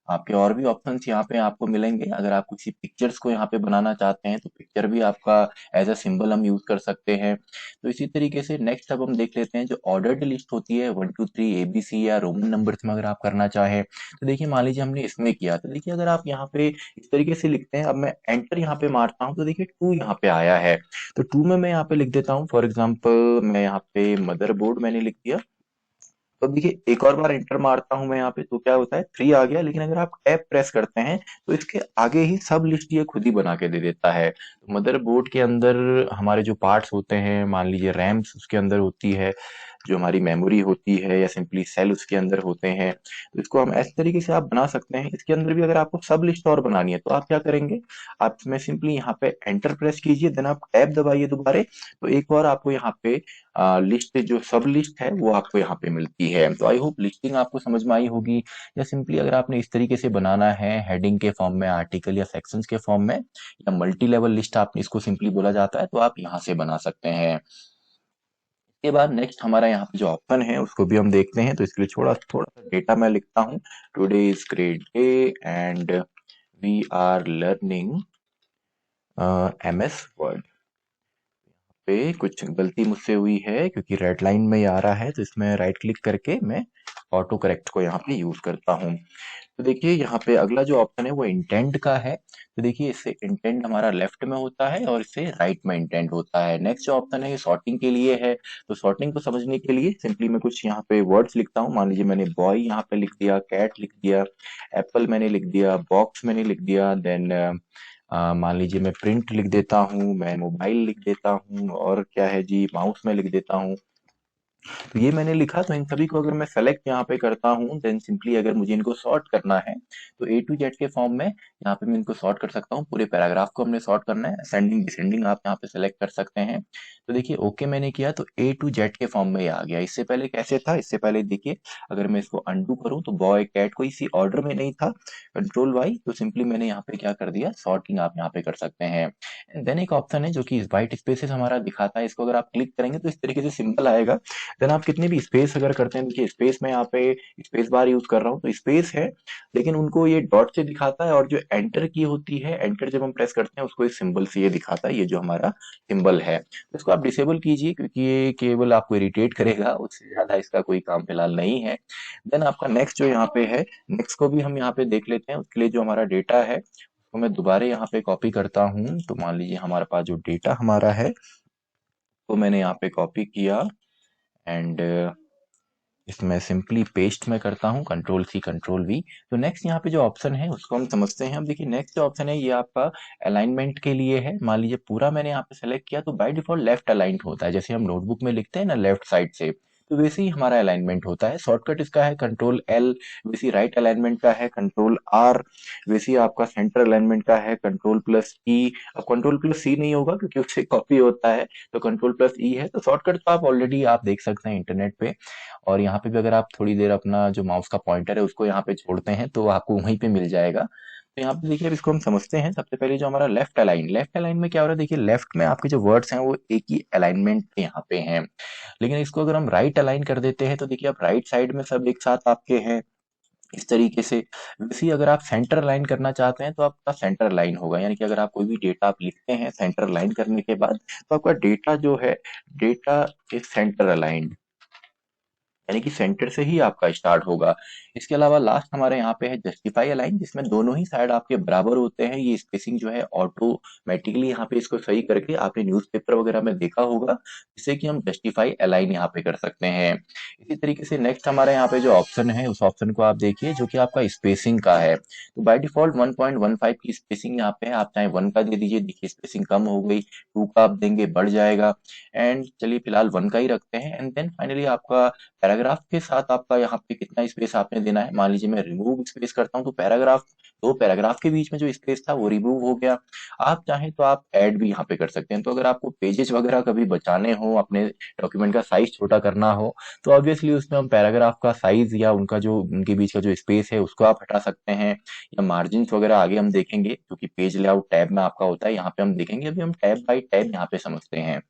आपके और भी ऑप्शंस यहाँ पे आपको मिलेंगे। अगर आप किसी पिक्चर्स को यहाँ पे बनाना चाहते हैं तो पिक्चर भी आपका एज अ सिंबल हम यूज कर सकते हैं। तो इसी तरीके से नेक्स्ट अब हम देख लेते हैं जो ऑर्डर्ड लिस्ट होती है 1 2 3 ABC या रोमन नंबर्स में अगर आप करना चाहें। तो देखिए मान लीजिए हमने इसमें किया, तो देखिए अगर आप यहाँ पे इस तरीके से लिखते हैं, अब मैं एंटर यहाँ पे मारता हूँ तो देखिए 2 यहाँ पे आया है। तो 2 में मैं यहाँ पे लिख देता हूँ, फॉर एग्जाम्पल मैं यहाँ पे मदरबोर्ड मैंने लिख दिया। तो देखिए एक और बार एंटर मारता हूं मैं यहाँ पे, तो क्या होता है 3 आ गया, लेकिन अगर आप टैब प्रेस करते हैं तो इसके आगे ही सब लिस्ट ये खुद ही बना के दे देता है। तो मदरबोर्ड के अंदर हमारे जो पार्ट्स होते हैं, मान लीजिए रैम्स उसके अंदर होती है, जो हमारी मेमोरी होती है, या सिंपली सेल उसके अंदर होते हैं। तो इसको हम इस तरीके से आप बना सकते हैं। इसके अंदर भी अगर आपको सब लिस्ट और बनानी है तो आप क्या करेंगे, आप इसमें सिंपली यहाँ पे एंटर प्रेस कीजिए, देन आप टैब दबाइए दोबारे, तो एक बार आपको यहाँ पे लिस्ट जो सब लिस्ट है वो आपको यहाँ पे मिलती है। तो आई होप लिस्टिंग आपको समझ में आई होगी। या सिंपली अगर आपने इस तरीके से बनाना है हेडिंग के फॉर्म में, आर्टिकल या सेक्शंस के फॉर्म में, या मल्टी लेवल लिस्ट आपने इसको सिंपली बोला जाता है, तो आप यहाँ से बना सकते हैं। इसके बाद नेक्स्ट हमारा यहाँ पे जो ऑप्शन है उसको भी हम देखते हैं। तो इसके लिए थोड़ा थोड़ा सा डेटा मैं लिखता हूँ। Today is great day and we are learning MS word. पे कुछ गलती मुझसे हुई है क्योंकि रेड लाइन में ही आ रहा है, तो इसमें राइट क्लिक करके मैं ऑटो करेक्ट को यहाँ पे यूज करता हूँ। तो देखिए यहाँ पे अगला जो ऑप्शन है वो इंटेंड का है। तो देखिए इससे इंटेंड हमारा लेफ्ट में होता है और इससे राइट में इंटेंड होता है। नेक्स्ट जो ऑप्शन है ये सॉर्टिंग के लिए है। तो सॉर्टिंग को समझने के लिए सिंपली मैं कुछ यहाँ पे वर्ड्स लिखता हूँ। मान लीजिए मैंने बॉय यहाँ पे लिख दिया, कैट लिख दिया, एप्पल मैंने लिख दिया, बॉक्स मैंने लिख दिया, देन मान लीजिए मैं प्रिंट लिख देता हूँ, मैं मोबाइल लिख देता हूँ, और क्या है जी, माउस में लिख देता हूँ। तो ये मैंने लिखा, तो इन सभी को अगर मैं सेलेक्ट यहाँ पे करता हूँ, देन सिंपली अगर मुझे इनको सॉर्ट करना है तो ए टू जेड के फॉर्म में यहाँ पे मैं इनको सॉर्ट कर सकता हूँ। पूरे पैराग्राफ को हमने सॉर्ट करना है, असेंडिंग डिसेंडिंग आप यहाँ पे सेलेक्ट कर सकते हैं। तो देखिए ओके मैंने किया तो ए टू जेड के फॉर्म में ये आ गया। इससे पहले कैसे था, इससे पहले देखिए अगर मैं इसको अनडू करूँ तो बॉय कैट को इसी ऑर्डर में नहीं था, कंट्रोल वाई, तो सिंपली मैंने यहाँ पे क्या कर दिया, सॉर्टिंग आप यहाँ पे कर सकते हैं। देन एक ऑप्शन है जो कि व्हाइट स्पेसेस हमारा दिखाता है, इसको अगर आप क्लिक करेंगे तो इस तरीके से सिंबल आएगा। देन आप कितने भी स्पेस अगर करते हैं, देखिए स्पेस में यहाँ पे स्पेस बार यूज कर रहा हूँ तो स्पेस है, लेकिन उनको ये डॉट से दिखाता है, और जो एंटर की होती है, एंटर जब हम प्रेस करते हैं उसको इस सिंबल से ये दिखाता है, ये जो हमारा सिंबल है। तो इसको आप डिसेबल कीजिए क्योंकि ये केवल आपको इरिटेट करेगा, उससे ज्यादा इसका कोई काम फिलहाल नहीं है। देन आपका नेक्स्ट जो यहाँ पे है, नेक्स्ट को भी हम यहाँ पे देख लेते हैं। उसके लिए जो हमारा डेटा है उसको मैं दोबारा यहाँ पे कॉपी करता हूँ। तो मान लीजिए हमारे पास जो डेटा हमारा है वो मैंने यहाँ पे कॉपी किया, एंड इसमें सिंपली पेस्ट में करता हूँ, कंट्रोल सी कंट्रोल वी। तो नेक्स्ट यहाँ पे जो ऑप्शन है उसको हम समझते हैं। अब देखिए नेक्स्ट जो ऑप्शन है ये आपका अलाइनमेंट के लिए है। मान लीजिए पूरा मैंने यहाँ पे सेलेक्ट किया तो बाय डिफॉल्ट लेफ्ट अलाइंड होता है, जैसे हम नोटबुक में लिखते हैं ना लेफ्ट साइड से, तो वैसे ही हमारा अलाइनमेंट होता है। शॉर्टकट इसका है कंट्रोल एल, वैसे राइट अलाइनमेंट का है कंट्रोल आर, वैसे ही आपका सेंटर अलाइनमेंट का है कंट्रोल प्लस ई। अब कंट्रोल प्लस सी नहीं होगा क्योंकि उससे कॉपी होता है, तो कंट्रोल प्लस ई है। तो शॉर्टकट तो आप ऑलरेडी आप देख सकते हैं इंटरनेट पे, और यहाँ पे भी अगर आप थोड़ी देर अपना जो माउस का पॉइंटर है उसको यहाँ पे छोड़ते हैं तो आपको वहीं पे मिल जाएगा। तो यहाँ पे देखिए अब इसको हम समझते हैं। सबसे पहले जो हमारा लेफ्ट अलाइन में क्या हो रहा है, देखिए लेफ्ट में आपके जो वर्ड्स हैं वो एक ही अलाइनमेंट पे यहाँ पे हैं, लेकिन इसको अगर हम राइट अलाइन कर देते हैं तो देखिए अब राइट साइड में सब एक साथ आपके हैं इस तरीके से। वैसे ही अगर आप सेंटर लाइन करना चाहते हैं तो आपका सेंटर लाइन होगा, यानी कि अगर आप कोई भी डेटा आप लिखते हैं सेंटर लाइन करने के बाद तो आपका डेटा जो है, डेटा इज सेंटर अलाइंड, यानी कि सेंटर से ही आपका स्टार्ट होगा। इसके अलावा लास्ट हमारे यहाँ पे है जस्टिफाई अलाइन, जिसमें दोनों ही साइड आपके बराबर होते हैं। ये स्पेसिंग जो है ऑटोमेटिकली यहाँ पे इसको सही करके आपने न्यूज़पेपर वगैरह में देखा होगा, जिससे कि हम जस्टिफाई अलाइन यहाँ पे कर सकते हैं। इसी तरीके से नेक्स्ट हमारे यहाँ पे जो ऑप्शन है उस ऑप्शन को आप देखिए जो कि आपका स्पेसिंग का है। तो बाय डिफॉल्ट 1.15 की स्पेसिंग यहाँ पे है, आप चाहे 1 का दे दीजिए, देखिए स्पेसिंग कम हो गई, 2 का आप देंगे बढ़ जाएगा, एंड चलिए फिलहाल 1 का ही रखते हैं। एंड देन फाइनली आपका पैराग्राफ के साथ आपका यहाँ पे कितना स्पेस आपने देना है। मान लीजिए मैं रिमूव स्पेस करता हूँ तो पैराग्राफ, दो पैराग्राफ के बीच में जो स्पेस था वो रिमूव हो गया। आप चाहें तो आप ऐड भी यहाँ पे कर सकते हैं। तो अगर आपको पेजेस वगैरह कभी बचाने हो, अपने डॉक्यूमेंट का साइज छोटा करना हो, तो ऑब्वियसली उसमें हम पैराग्राफ का साइज या उनका जो उनके बीच का जो स्पेस है उसको आप हटा सकते हैं, या मार्जिन वगैरह आगे हम देखेंगे क्योंकि पेज लेआउट टैब में आपका होता है, यहाँ पे हम देखेंगे। अभी हम टैब बाई टैब यहाँ पे समझते हैं।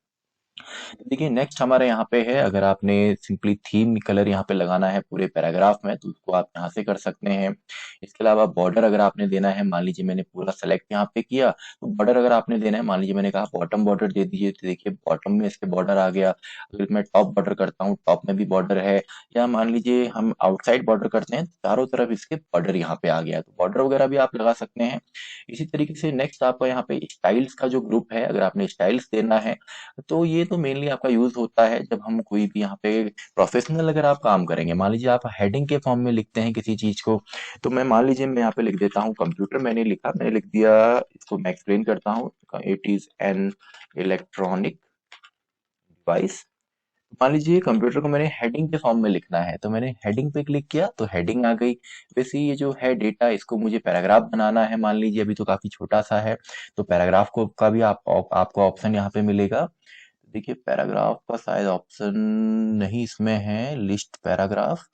तो देखिए नेक्स्ट हमारे यहाँ पे है, अगर आपने सिंपली थीम कलर यहाँ पे लगाना है पूरे पैराग्राफ में तो उसको आप यहाँ से कर सकते हैं। इसके अलावा बॉर्डर अगर आपने देना है, मान लीजिए मैंने पूरा सेलेक्ट यहाँ पे किया, तो बॉर्डर अगर आपने देना है, मान लीजिए मैंने कहा बॉटम बॉर्डर दे दीजिए, तो देखिए बॉटम में इसके बॉर्डर आ गया। अगर मैं टॉप बॉर्डर करता हूँ टॉप में भी बॉर्डर है, या मान लीजिए हम आउटसाइड बॉर्डर करते हैं चारों तरफ इसके बॉर्डर यहाँ पे आ गया, तो बॉर्डर वगैरह भी आप लगा सकते हैं। इसी तरीके से नेक्स्ट आपका यहाँ पे स्टाइल्स का जो ग्रुप है, अगर आपने स्टाइल्स देना है तो ये तो मेनली आपका यूज होता है जब हम कोई भी यहाँ पे प्रोफेशनल अगर आप काम करेंगे। मान लीजिए आप हेडिंग के फॉर्म में लिखते हैं किसी चीज को, तो मैं मान लीजिए मैं यहाँ पे लिख देता हूँ कंप्यूटर, मैंने लिखा, मैंने लिख दिया, इसको मैं एक्सप्लेन करता हूँ, it is an electronic device. मान लीजिए कंप्यूटर को मैंने हेडिंग के फॉर्म में लिखना है, तो मैंने हेडिंग पे क्लिक किया तो हेडिंग आ गई। वैसे ही ये जो है डेटा, इसको मुझे पैराग्राफ बनाना है, मान लीजिए अभी तो काफी छोटा सा है, तो पैराग्राफ को का भी आपको ऑप्शन यहाँ पे मिलेगा। देखिए पैराग्राफ का शायद ऑप्शन नहीं इसमें है, लिस्ट पैराग्राफ,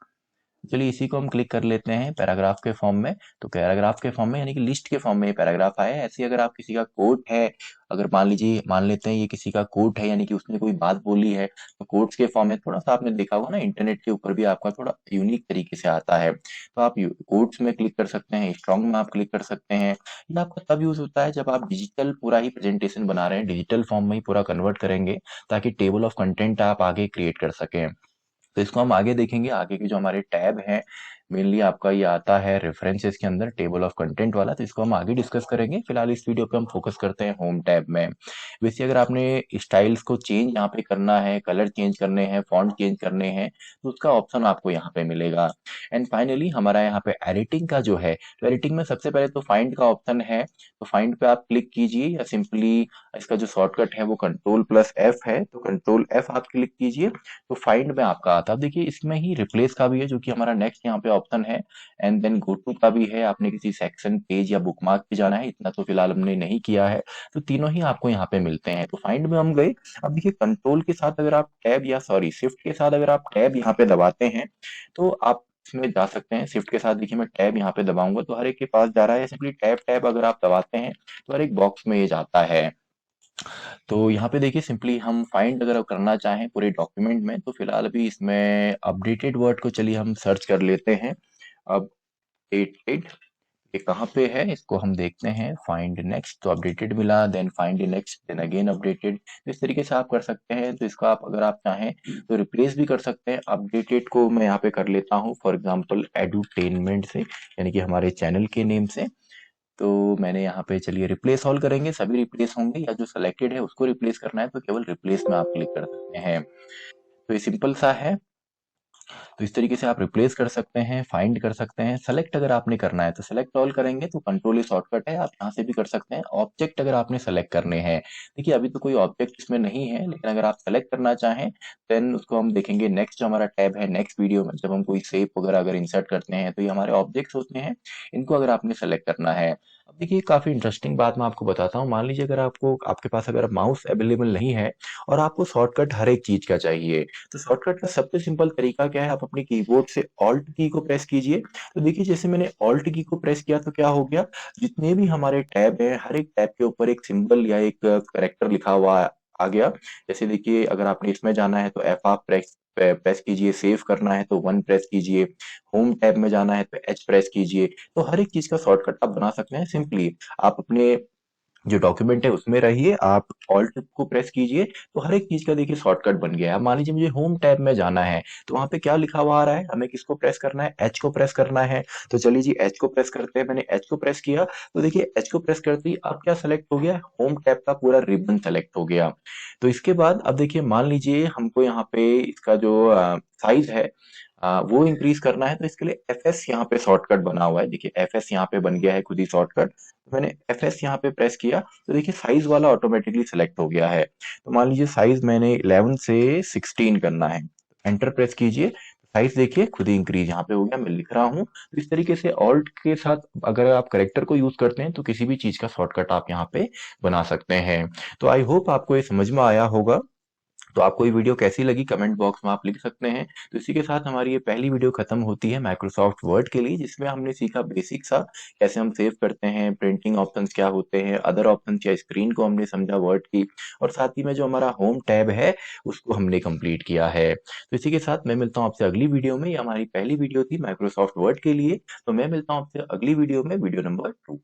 चलिए इसी को हम क्लिक कर लेते हैं पैराग्राफ के फॉर्म में। तो पैराग्राफ के फॉर्म में यानी कि लिस्ट के फॉर्म में ये पैराग्राफ आया है। ऐसे ही अगर आप किसी का कोट है, अगर मान लीजिए मान लेते हैं ये किसी का कोट है, यानी कि उसने कोई बात बोली है, तो कोट्स के फॉर्म में थोड़ा सा आपने देखा होगा ना इंटरनेट के ऊपर भी आपका थोड़ा यूनिक तरीके से आता है, तो आप कोट्स में क्लिक कर सकते हैं, स्ट्रॉन्ग में आप क्लिक कर सकते हैं। ये आपका तब यूज होता है जब आप डिजिटल पूरा ही प्रेजेंटेशन बना रहे हैं, डिजिटल फॉर्म में ही पूरा कन्वर्ट करेंगे ताकि टेबल ऑफ कंटेंट आप आगे क्रिएट कर सकें। तो इसको हम आगे देखेंगे। आगे के जो हमारे टैब हैं, मेनली आपका ये आता है रेफरेंसेस के अंदर, टेबल ऑफ कंटेंट वाला, तो इसको हम आगे डिस्कस करेंगे। फिलहाल इस वीडियो पे हम फोकस करते हैं होम टैब में। वैसे अगर आपने स्टाइल्स को चेंज यहाँ पे करना है, कलर चेंज करने हैं, फॉन्ट चेंज करने हैं, तो उसका ऑप्शन आपको यहाँ पे मिलेगा। एंड फाइनली हमारा यहाँ पे एडिटिंग का जो है, तो एडिटिंग में सबसे पहले तो फाइंड का ऑप्शन है, तो फाइंड पे आप क्लिक कीजिए, या सिंपली इसका जो शॉर्टकट है वो कंट्रोल प्लस एफ है, तो कंट्रोल एफ आप क्लिक कीजिए, तो फाइंड में आपका आता है। अब देखिए इसमें ही रिप्लेस का भी है, जो कि हमारा नेक्स्ट यहाँ पे ऑप्शन है। एंड देन गो टू का भी है, आपने किसी सेक्शन, पेज या बुकमार्क पे जाना है, इतना तो फिलहाल हमने नहीं किया है। तो तीनों ही आपको यहाँ पे मिलते हैं। तो फाइंड में हम गए। अब देखिए कंट्रोल के साथ अगर आप टैब, या सॉरी शिफ्ट के साथ अगर आप टैब यहाँ पे दबाते हैं, तो आप इसमें जा सकते हैं। शिफ्ट के साथ देखिए मैं टैब यहाँ पे दबाऊंगा तो हर एक के पास जा रहा है। सिंपली टैब टैब अगर आप दबाते हैं तो हर एक बॉक्स में ये जाता है। तो यहाँ पे देखिए सिंपली हम फाइंड अगर करना चाहें पूरे डॉक्यूमेंट में, तो फिलहाल अभी इसमें अपडेटेड वर्ड को चलिए हम सर्च कर लेते हैं। अपडेटेड, ये कहाँ पे है इसको हम देखते हैं। फाइंड नेक्स्ट, तो अपडेटेड मिला, then find next, then again updated. तो इस तरीके से आप कर सकते हैं। तो इसको आप अगर आप चाहें तो रिप्लेस भी कर सकते हैं। अपडेटेड को मैं यहाँ पे कर लेता हूँ फॉर एग्जांपल एडुटेनमेंट से, यानी कि हमारे चैनल के नेम से। तो मैंने यहाँ पे चलिए रिप्लेस ऑल करेंगे, सभी रिप्लेस होंगे, या जो सिलेक्टेड है उसको रिप्लेस करना है तो केवल रिप्लेस में आप क्लिक कर सकते हैं। तो ये सिंपल सा है। तो इस तरीके से आप रिप्लेस कर सकते हैं, फाइंड कर सकते हैं। सेलेक्ट अगर आपने करना है तो सेलेक्ट ऑल करेंगे, तो कंट्रोल ही शॉर्टकट है, आप यहाँ से भी कर सकते हैं। ऑब्जेक्ट अगर आपने सेलेक्ट करने हैं, देखिए अभी तो कोई ऑब्जेक्ट इसमें नहीं है, लेकिन अगर आप सेलेक्ट करना चाहें देन उसको हम देखेंगे नेक्स्ट, जो हमारा टैब है नेक्स्ट वीडियो में, जब हम कोई शेप वगैरह अगर इंसर्ट करते हैं तो ये हमारे ऑब्जेक्ट्स होते हैं, इनको अगर आपने सेलेक्ट करना है। अब देखिए काफी इंटरेस्टिंग बात मैं आपको बताता हूँ। मान लीजिए अगर आपको, आपके पास अगर माउस अवेलेबल नहीं है और आपको शॉर्टकट हर एक चीज का चाहिए, तो शॉर्टकट का सबसे सिंपल तरीका क्या है, आप अपने कीबोर्ड से ऑल्ट की को प्रेस कीजिए। तो देखिए जैसे मैंने ऑल्ट की को प्रेस किया तो क्या हो गया, जितने भी हमारे टैब हैं हर एक टैब के ऊपर एक सिंबल या एक करेक्टर लिखा हुआ आ गया। जैसे देखिए अगर आपने इसमें जाना है तो एफ आप प्रेस प्रेस कीजिए, सेव करना है तो वन प्रेस कीजिए, होम टैब में जाना है तो एच प्रेस कीजिए। तो हर एक चीज का शॉर्टकट आप बना सकते हैं सिंपली। आप अपने जो डॉक्यूमेंट है उसमें रहिए, आप ऑल्ट को प्रेस कीजिए, तो हर एक चीज का देखिए शॉर्टकट बन गया है। अब मान लीजिए मुझे होम टैब में जाना है, तो वहां पे क्या लिखा हुआ आ रहा है, हमें किसको प्रेस करना है, एच को प्रेस करना है। तो चलिए जी एच को प्रेस करते हैं। मैंने एच को प्रेस किया, तो देखिए एच को प्रेस करते ही अब क्या सेलेक्ट हो गया, होम टैब का पूरा रिबन सेलेक्ट हो गया। तो इसके बाद अब देखिए मान लीजिए हमको यहाँ पे इसका जो साइज है वो इंक्रीज करना है, तो इसके लिए एफ एस यहाँ पे शॉर्टकट बना हुआ है। देखिए एफ एस यहाँ पे बन गया है खुद ही शॉर्टकट। तो मैंने एफ एस यहाँ पे प्रेस किया, तो देखिए साइज वाला ऑटोमेटिकली सिलेक्ट हो गया है। तो मान लीजिए साइज मैंने 11 से 16 करना है, एंटर प्रेस कीजिए, साइज देखिए खुद ही इंक्रीज यहाँ पे हो गया, मैं लिख रहा हूँ। तो इस तरीके से ऑल्ट के साथ अगर आप करेक्टर को यूज करते हैं तो किसी भी चीज का शॉर्टकट आप यहाँ पे बना सकते हैं। तो आई होप आपको ये समझ में आया होगा। तो आपको ये वीडियो कैसी लगी कमेंट बॉक्स में आप लिख सकते हैं। तो इसी के साथ हमारी ये पहली वीडियो खत्म होती है माइक्रोसॉफ्ट वर्ड के लिए, जिसमें हमने सीखा बेसिक सा कैसे हम सेव करते हैं, प्रिंटिंग ऑप्शंस क्या होते हैं, अदर ऑप्शंस या स्क्रीन को हमने समझा वर्ड की, और साथ ही में जो हमारा होम टैब है उसको हमने कंप्लीट किया है। तो इसी के साथ मैं मिलता हूँ आपसे अगली वीडियो में। ये हमारी पहली वीडियो थी माइक्रोसॉफ्ट वर्ड के लिए। तो मैं मिलता हूँ आपसे अगली वीडियो में, वीडियो नंबर 2।